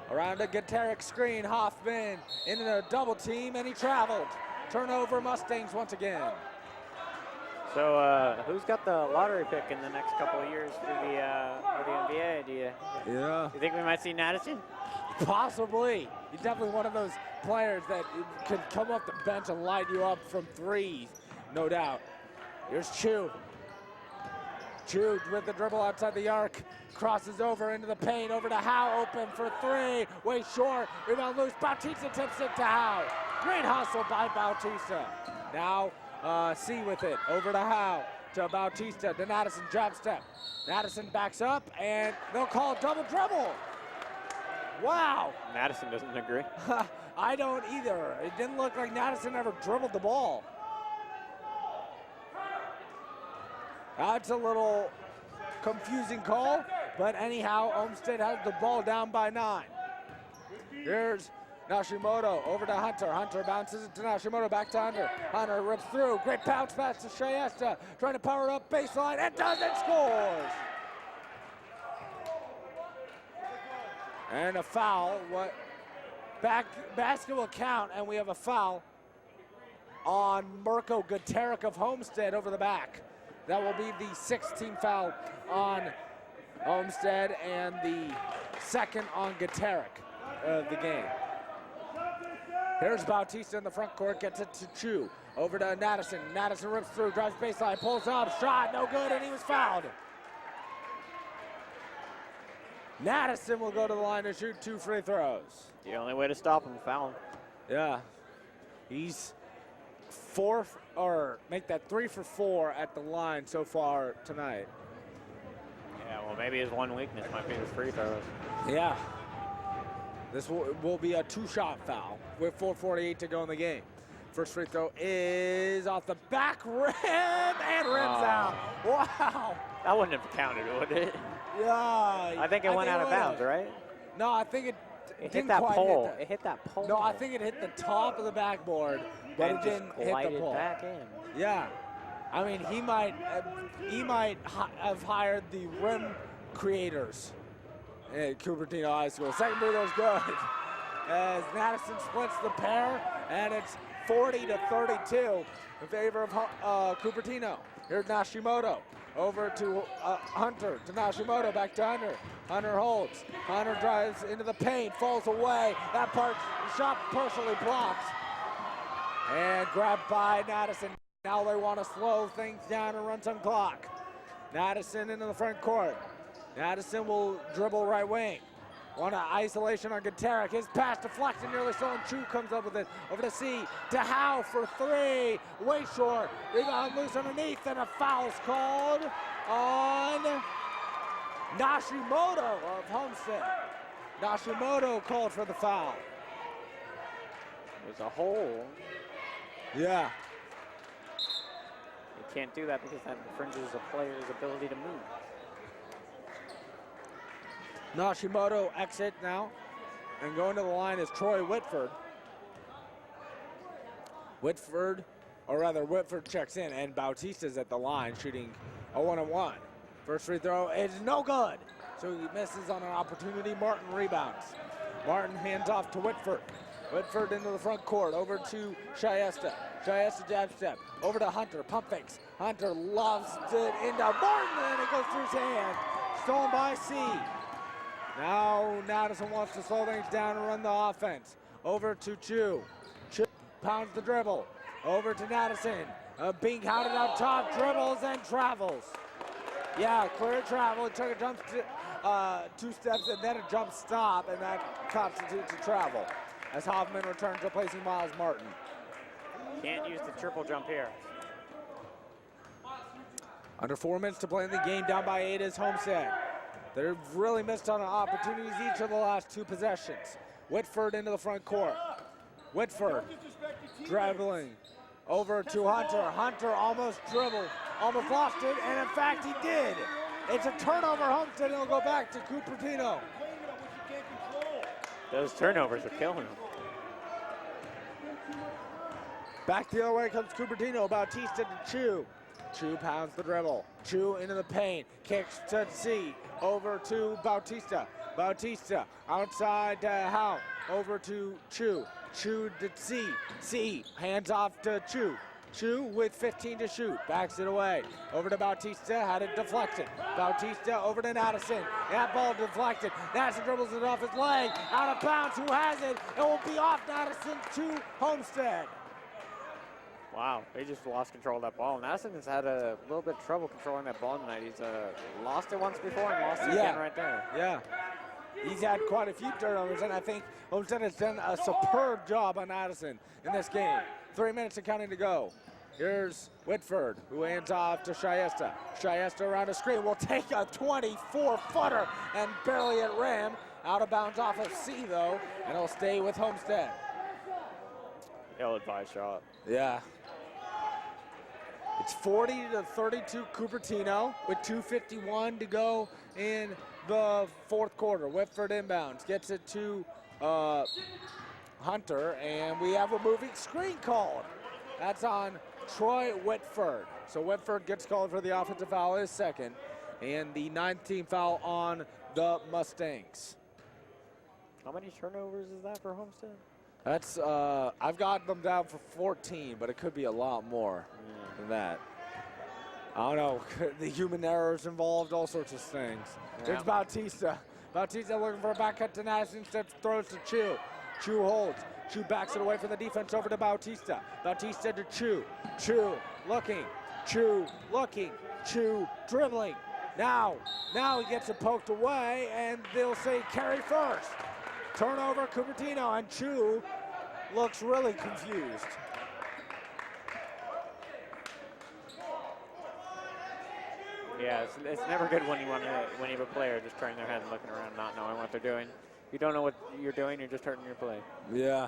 Speaker 1: Around a Guterres screen, Hoffman into a double team, and he traveled. Turnover, Mustangs once again.
Speaker 2: So who's got the lottery pick in the next couple of years for the NBA? Do you think we might see Madison?
Speaker 1: Possibly. He's definitely one of those players that could come off the bench and light you up from 3, no doubt. Here's Chu. Chu with the dribble outside the arc. Crosses over into the paint. Over to Howe. Open for 3. Way short. Rebound loose. Bautista tips it to Howe. Great hustle by Bautista. Now C with it. Over to Howe. To Bautista. To Madison. Jab step. Madison backs up, and they'll call double dribble. Wow.
Speaker 2: Madison doesn't agree.
Speaker 1: I don't either. It didn't look like Madison ever dribbled the ball. That's a little confusing call, but anyhow, Homestead has the ball down by 9. Here's Nashimoto over to Hunter. Hunter bounces it to Nashimoto, back to Hunter. Hunter rips through. Great bounce pass to Shayesta. Trying to power it up baseline, and does it, scores! And a foul. Basket will count, and we have a foul on Mirko Guterres of Homestead over the back. That will be the 6th team foul on Homestead and the 2nd on Guterres of the game. Here's Bautista in the front court, gets it to Chu. Over to Madison. Madison rips through, drives baseline, pulls up, shot, no good, and he was fouled. Madison will go to the line to shoot 2 free throws.
Speaker 2: The only way to stop him, foul him.
Speaker 1: Yeah. He's make that 3 for 4 at the line so far tonight.
Speaker 2: Yeah, well, maybe his one weakness might be his free throws.
Speaker 1: Yeah. This will be a 2-shot foul with 4:48 to go in the game. First free throw is off the back rim and rims out. Wow.
Speaker 2: That wouldn't have counted, would it?
Speaker 1: Yeah.
Speaker 2: I think it went out of bounds, right?
Speaker 1: No, I think it
Speaker 2: hit that pole. It hit that pole.
Speaker 1: No, I think it hit the top of the backboard, but it didn't hit the pole.
Speaker 2: Back in.
Speaker 1: Yeah. I mean, he might have hired the rim creators at Cupertino High School. Second free throw is good. As Madison splits the pair, and it's 40-32 in favor of Cupertino. Here's Nashimoto. Over to Hunter, to Nashimoto, back to Hunter. Hunter holds. Hunter drives into the paint, falls away. That shot partially blocked. And grabbed by Madison. Now they want to slow things down and run some clock. Madison into the front court. Madison will dribble right wing. Want an isolation on Guterres. His pass deflected, nearly stolen. Chu comes up with it. Over to C, to Howe for 3. Way short. Rebound loose underneath, and a foul's called on Nashimoto of Homestead. Nashimoto called for the foul.
Speaker 2: There's a hole.
Speaker 1: Yeah.
Speaker 2: You can't do that because that infringes a player's ability to move.
Speaker 1: Nashimoto exit now, and going to the line is Troy Whitford. Whitford checks in, and Bautista's at the line shooting a 1-on-1. First free throw is no good, so he misses on an opportunity. Martin rebounds. Martin hands off to Whitford. Whitford into the front court, over to Shyesta. Shyesta jab step, over to Hunter, pump fakes. Hunter lofts it into Martin, and it goes through his hand. Stolen by C. Now Madison wants to slow things down and run the offense. Over to Chu. Chu pounds the dribble. Over to Madison. Being hounded out top, dribbles and travels. Yeah, clear travel. It took a jump, 2 steps, and then a jump stop, and that constitutes a travel. As Hoffman returns, replacing Miles Martin.
Speaker 2: Can't use the triple jump here.
Speaker 1: Under 4 minutes to play in the game, down by 8 is Homestead. They've really missed on opportunities each of the last 2 possessions. Whitford into the front court. Whitford dribbling over to Hunter. Hunter almost dribbled, almost lost it, and in fact he did. It's a turnover, Homestead, and it'll go back to Cupertino.
Speaker 2: Those turnovers are killing him.
Speaker 1: Back the other way comes Cupertino. Bautista to Chu. Chu pounds the dribble. Chu into the paint. Kicks to C. Over to Bautista. Bautista outside to Howe. Over to Chu. Chu to C. C hands off to Chu. Chu with 15 to shoot. Backs it away. Over to Bautista. Had it deflected. Bautista over to Madison. That ball deflected. Madison dribbles it off his leg. Out of bounds. Who has it? It will be off Madison to Homestead.
Speaker 2: Wow, they just lost control of that ball. Madison has had a little bit of trouble controlling that ball tonight. He's lost it once before and lost it again right there.
Speaker 1: Yeah. He's had quite a few turnovers, and I think Homestead has done a superb job on Madison in this game. 3 minutes and counting to go. Here's Whitford, who hands off to Shyesta. Shyesta around the screen will take a 24-footer and barely at rim. Out of bounds off of C, though, and it'll stay with Homestead.
Speaker 2: Ill-advised shot.
Speaker 1: Yeah. It's 40-32 Cupertino with 2:51 to go in the 4th quarter. Whitford inbounds, gets it to Hunter, and we have a moving screen called. That's on Troy Whitford. So Whitford gets called for the offensive foul, his second, and the 9th team foul on the Mustangs.
Speaker 2: How many turnovers is that for Homestead?
Speaker 1: That's, I've got them down for 14, but it could be a lot more than that. I don't know, the human errors involved, all sorts of things. Yeah. There's Bautista. Bautista looking for a back cut to Nash, instead throws to Chu. Chu holds. Chu backs it away from the defense over to Bautista. Bautista to Chu. Chu looking. Chu looking. Chu dribbling. Now he gets it poked away, and they'll say carry first. Turnover, Cupertino, and Chu looks really confused.
Speaker 2: Yeah, it's never good when you have a player just turning their head and looking around, not knowing what they're doing. If you don't know what you're doing, you're just hurting your play.
Speaker 1: Yeah.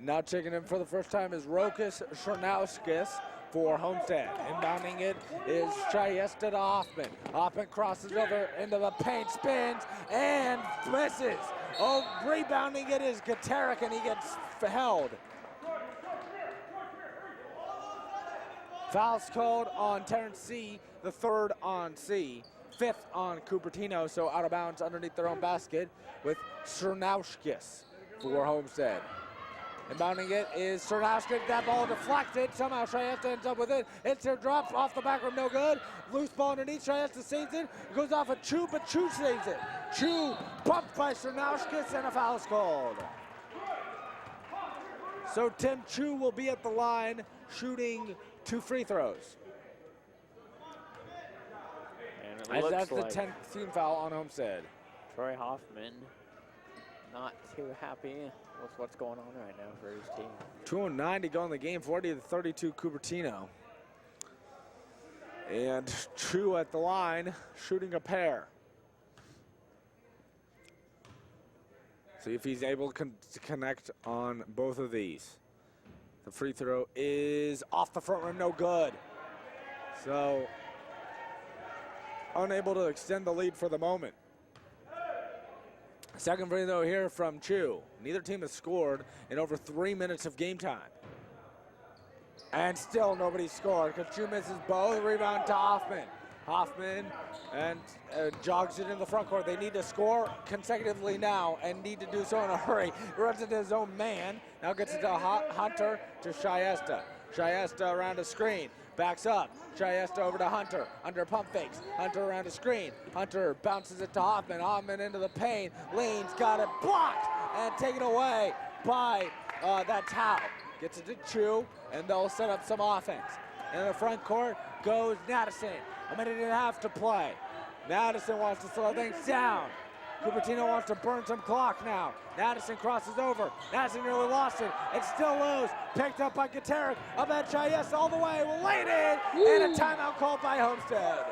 Speaker 1: Now checking in for the first time is Rokas Chernauskas for Homestead. Inbounding it is Shyesta to Hoffman. Hoffman crosses over into the paint, spins, and misses. Oh, rebounding it is Katerik, and he gets held. Fouls called on Terrence C., the 3rd on C, 5th on Cupertino, so out of bounds underneath their own basket with Chernauskas for Homestead. Inbounding it is Chernauskas. That ball deflected. Somehow Shyesta ends up with it. It's a drop off the back rim, no good. Loose ball underneath. Shyesta saves it. It goes off of Chu, but Chu saves it. Chu bumped by Chernauskas, and a foul is called. So Tim Chu will be at the line shooting 2 free throws.
Speaker 2: And
Speaker 1: as that's
Speaker 2: like
Speaker 1: the 10th team foul on Homestead.
Speaker 2: Troy Hoffman not too happy with what's going on right now for his team.
Speaker 1: 2:09 to go in the game, 40-32 Cupertino. And Chu at the line, shooting a pair. See if he's able to connect on both of these. The free throw is off the front rim, no good. So, unable to extend the lead for the moment. Second free throw here from Chu. Neither team has scored in over 3 minutes of game time. And still nobody scored because Chu misses both. Rebound to Hoffman. Hoffman and jogs it in the front court. They need to score consecutively now and need to do so in a hurry. Runs into his own man. Now gets it to Hunter to Shiesta. Shiesta around a screen. Backs up. Shiesta over to Hunter. Hunter pump fakes. Hunter around a screen. Hunter bounces it to Hoffman. Hoffman into the paint. Leans, got it blocked and taken away by that's Howe. Gets it to Chu, and they'll set up some offense. In the front court goes Madison. A minute and a half to play. Madison wants to slow things down. Cupertino wants to burn some clock now. Madison crosses over. Madison nearly lost it. It's still loose. Picked up by Kateric. Up at Chayes all the way. Laid in. And a timeout called by Homestead.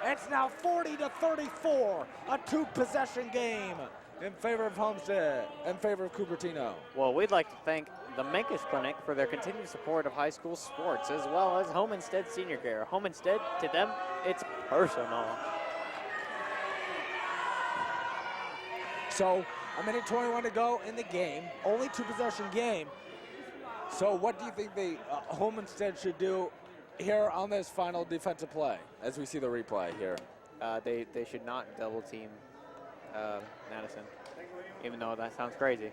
Speaker 1: It's now 40-34. A 2-possession game in favor of Homestead, in favor of Cupertino.
Speaker 2: Well, we'd like to thank the Menkes Clinic for their continued support of high school sports, as well as Homestead Senior Care. Homestead, to them, it's personal.
Speaker 1: So, a minute 21 to go in the game. Only 2-possession game. So what do you think the Homestead should do here on this final defensive play, as we see the replay here?
Speaker 2: They should not double team Madison, even though that sounds crazy.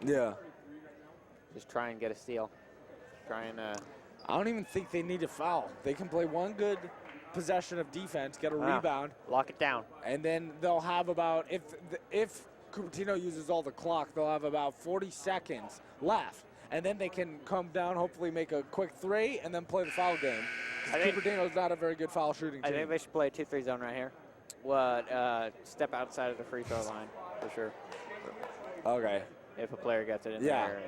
Speaker 1: Yeah.
Speaker 2: Just try and get a steal. Try and.
Speaker 1: I don't even think they need to foul. They can play one good possession of defense, get a rebound,
Speaker 2: lock it down,
Speaker 1: and then they'll have about, if Cupertino uses all the clock, they'll have about 40 seconds left, and then they can come down, hopefully make a quick 3, and then play the foul game. Cupertino's not a very good foul shooting team.
Speaker 2: I think they should play a 2-3 zone right here. Step outside of the free throw line for sure.
Speaker 1: Okay.
Speaker 2: If a player gets it in there.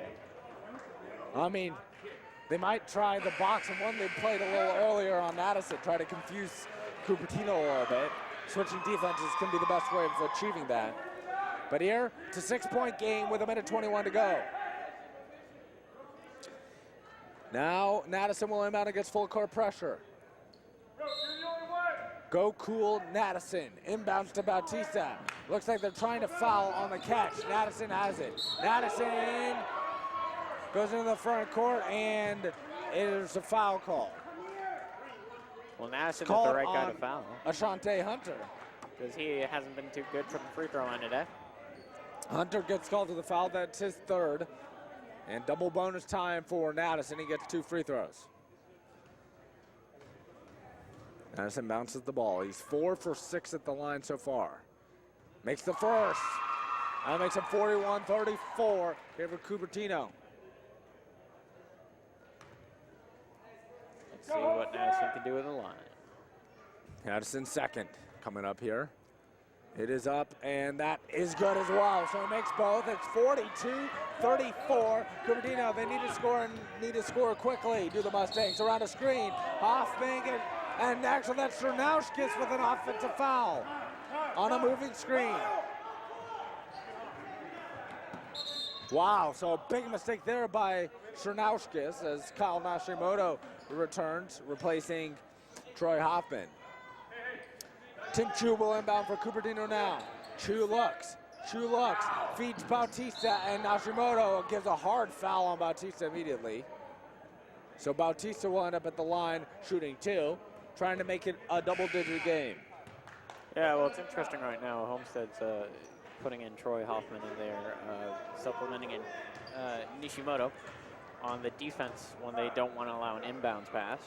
Speaker 1: I mean, they might try the box and one they played a little earlier on Madison, try to confuse Cupertino a little bit. Switching defenses can be the best way of achieving that. But here, it's a 6-point game with a minute 21 to go. Now, Madison will inbound against full court pressure. Go cool, Madison. Inbounds to Bautista. Looks like they're trying to foul on the catch. Madison has it. Madison goes into the front court, and it is a foul call.
Speaker 2: Well, Madison is the right guy to foul.
Speaker 1: Ashante Hunter.
Speaker 2: Because he hasn't been too good from the free throw line today.
Speaker 1: Hunter gets called to the foul. That's his 3rd. And double bonus time for Madison. He gets 2 free throws. Madison bounces the ball. He's 4 for 6 at the line so far. Makes the first. That makes it 41-34 here for Cupertino.
Speaker 2: Let's see what Madison can do with the line.
Speaker 1: Madison 2nd coming up here. It is up, and that is good as well. So it makes both. It's 42-34. Cupertino, they need to score quickly. Do the Mustangs around a screen. Hoffman and actually that's Chernauskis with an offensive foul on a moving screen. Wow, so a big mistake there by Chernauskis as Kyle Nashimoto returns, replacing Troy Hoffman. Tim Chu will inbound for Cupertino now. Chu looks, feeds Bautista, and Nashimoto gives a hard foul on Bautista immediately. So Bautista will end up at the line shooting 2, trying to make it a double-digit game.
Speaker 2: Yeah, well, it's interesting right now. Homestead's putting in Troy Hoffman in there, supplementing in Nishimoto on the defense when they don't want to allow an inbounds pass.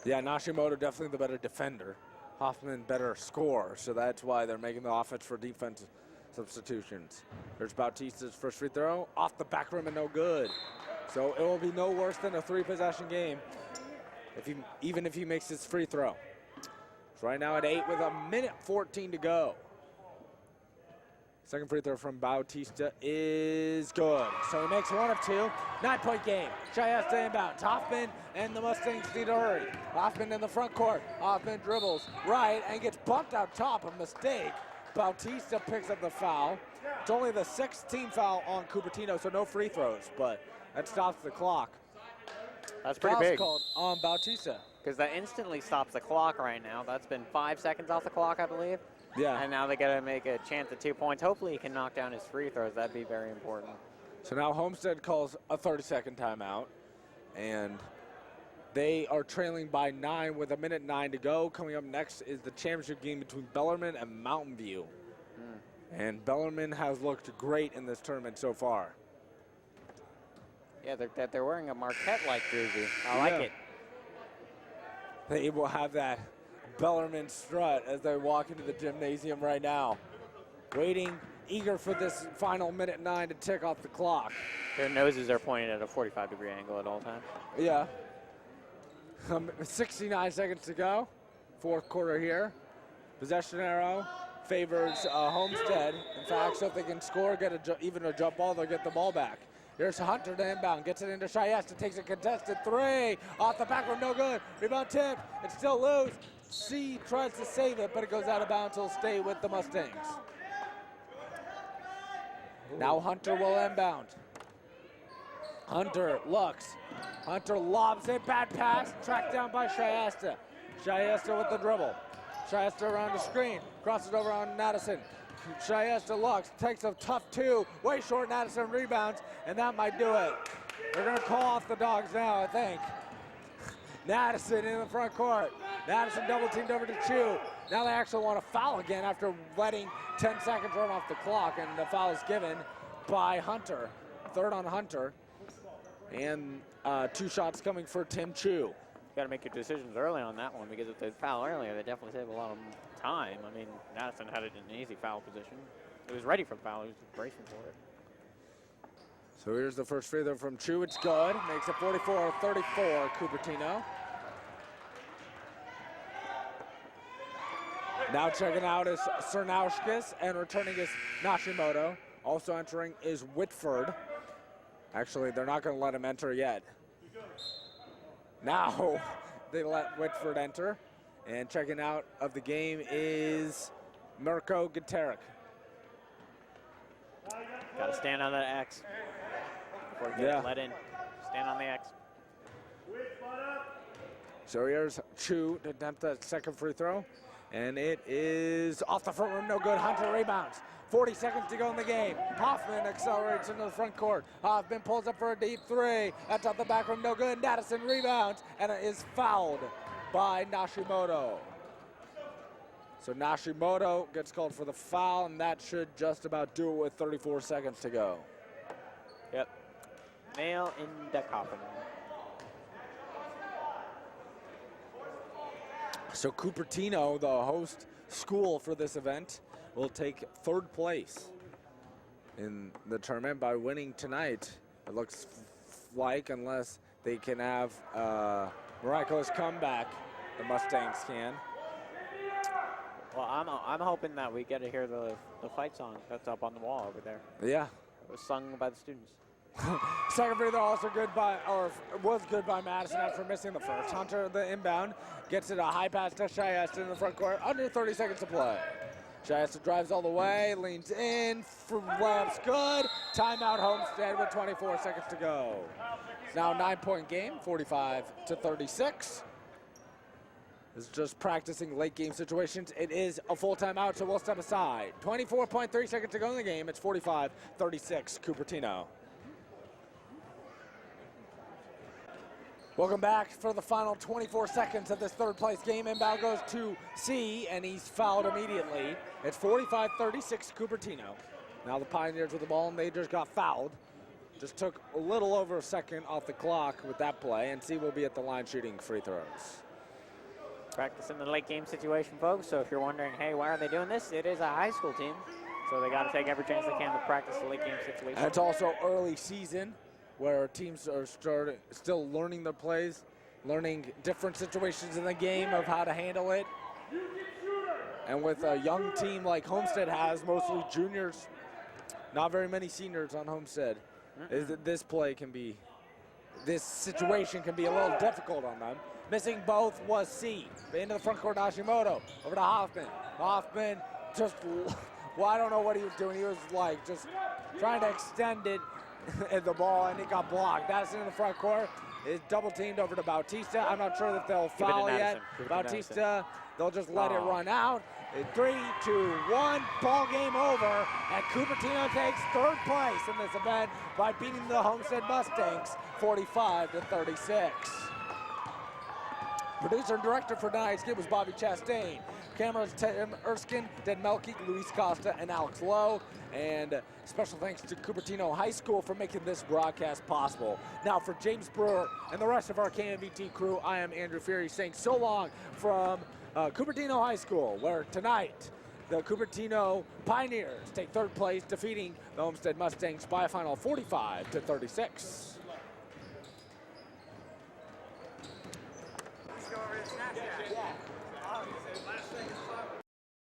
Speaker 1: Yeah, Nashimoto definitely the better defender. Hoffman better scorer, so that's why they're making the offense for defense substitutions. There's Bautista's first free throw, off the back rim and no good. So it will be no worse than a 3-possession game, even if he makes his free throw. So right now at 8 with a minute 14 to go. Second free throw from Bautista is good. So he makes 1 of 2. 9-point game. Chiesta inbound. Hoffman and the Mustangs need to hurry. Hoffman in the front court. Hoffman dribbles right and gets bumped out top. A mistake. Bautista picks up the foul. It's only the 6th team foul on Cupertino, so no free throws, but that stops the clock.
Speaker 2: That's pretty
Speaker 1: Foul's
Speaker 2: big.
Speaker 1: Called on Bautista.
Speaker 2: Because that instantly stops the clock right now. That's been 5 seconds off the clock, I believe.
Speaker 1: Yeah.
Speaker 2: And now they got to make a chance at 2 points. Hopefully he can knock down his free throws. That'd be very important.
Speaker 1: So now Homestead calls a 30-second timeout, and They are trailing by 9 with 1:09 to go. Coming up next is the championship game between Bellarmine and Mountain View. And Bellarmine has looked great in this tournament so far.
Speaker 2: Yeah, they're wearing a Marquette-like jersey. I like it.
Speaker 1: They will have that Bellarmine strut as they walk into the gymnasium right now. Waiting, eager for this final 1:09 to tick off the clock.
Speaker 2: Their noses are pointed at a 45-degree angle at all times.
Speaker 1: Yeah. 69 seconds to go. Fourth quarter here. Possession arrow favors Homestead. In fact, so if they can score, get even a jump ball, they'll get the ball back. Here's Hunter to inbound, gets it into Shyesta, takes a contested three. Off the back room, no good. Rebound tip, it's still loose. C tries to save it, but it goes out of bounds. He'll stay with the Mustangs. Now Hunter will inbound. Hunter looks. Hunter lobs it, bad pass, tracked down by Shyesta. Shyesta with the dribble. Shyesta around the screen, crosses over on Madison. Shyesta looks, takes a tough two, way short. Madison rebounds, and that might do it. They're gonna call off the Dogs now, I think. Madison in the front court. Madison double teamed over to Chu. Now they actually want to foul again after letting 10 seconds run off the clock, and the foul is given by Hunter. Third on Hunter. And 2 shots coming for Tim Chu.
Speaker 2: Got to make your decisions early on that one, because if they foul earlier, they definitely save a lot of time. I mean, Madison had it in an easy foul position. He was ready for the foul. He was bracing for it.
Speaker 1: So here's the first free throw from Chu. It's good. Makes it 44-34, Cupertino. Now checking out is Cernauskis, and returning is Nashimoto. Also entering is Whitford. Actually, they're not going to let him enter yet. Now they let Whitford enter. And checking out of the game is Mirko Guteric.
Speaker 2: Got to stand on that X before getting let in. Stand on the X.
Speaker 1: So here's Chu to attempt that second free throw. And it is off the front rim, no good. Hunter rebounds. 40 seconds to go in the game. Hoffman accelerates into the front court. Hoffman pulls up for a deep three. That's off the back rim, no good. Madison rebounds, and it is fouled by Nashimoto. So Nashimoto gets called for the foul, and that should just about do it with 34 seconds to go.
Speaker 2: Yep. Nail in the coffin.
Speaker 1: So Cupertino, the host school for this event, will take third place in the tournament by winning tonight. It looks like, unless they can have a miraculous comeback, the Mustangs can.
Speaker 2: Well, I'm hoping that we get to hear the fight song that's up on the wall over there.
Speaker 1: Yeah.
Speaker 2: It was sung by the students.
Speaker 1: Second free throw also good by, or was good by Madison after missing the first. Hunter, the inbound, gets it a high pass to Shyesta in the front court. Under 30 seconds to play. Shyesta drives all the way, leans in, layup's good. Timeout Homestead with 24 seconds to go. It's now a 9-point game, 45-36. This is just practicing late game situations. It is a full timeout, so we'll step aside. 24.3 seconds to go in the game. It's 45-36, Cupertino. Welcome back for the final 24 seconds of this third place game. Inbound goes to C, and he's fouled immediately. It's 45-36 Cupertino. Now the Pioneers with the ball, and they just got fouled. Just took a little over a second off the clock with that play, and C will be at the line shooting free throws.
Speaker 2: Practicing the late game situation, folks. So if you're wondering, hey, why are they doing this? It is a high school team, so they got to take every chance they can to practice the late game situation.
Speaker 1: And it's also early season, where teams are still learning their plays, learning different situations in the game of how to handle it. And with a young team like Homestead has, mostly juniors, not very many seniors on Homestead, is that this situation can be a little difficult on them. Missing both was C. Into the front court, Hashimoto. Over to Hoffman. Hoffman just, well, I don't know what he was doing. He was like just trying to extend it at the ball, and it got blocked. That's in the front court. Is double teamed over to Bautista. I'm not sure that they'll foul yet. Bautista, they'll just let it run out. 3, 2, 1, ball game over, and Cupertino takes third place in this event by beating the Homestead Mustangs 45-36. Producer and director for tonight's game was Bobby Chastain. Cameras Tim Erskine, Den Melke, Luis Costa, and Alex Lowe. And special thanks to Cupertino High School for making this broadcast possible. Now for James Brewer and the rest of our KMVT crew, I am Andrew Fury saying so long from Cupertino High School, where tonight the Cupertino Pioneers take third place, defeating the Homestead Mustangs by a final 45-36.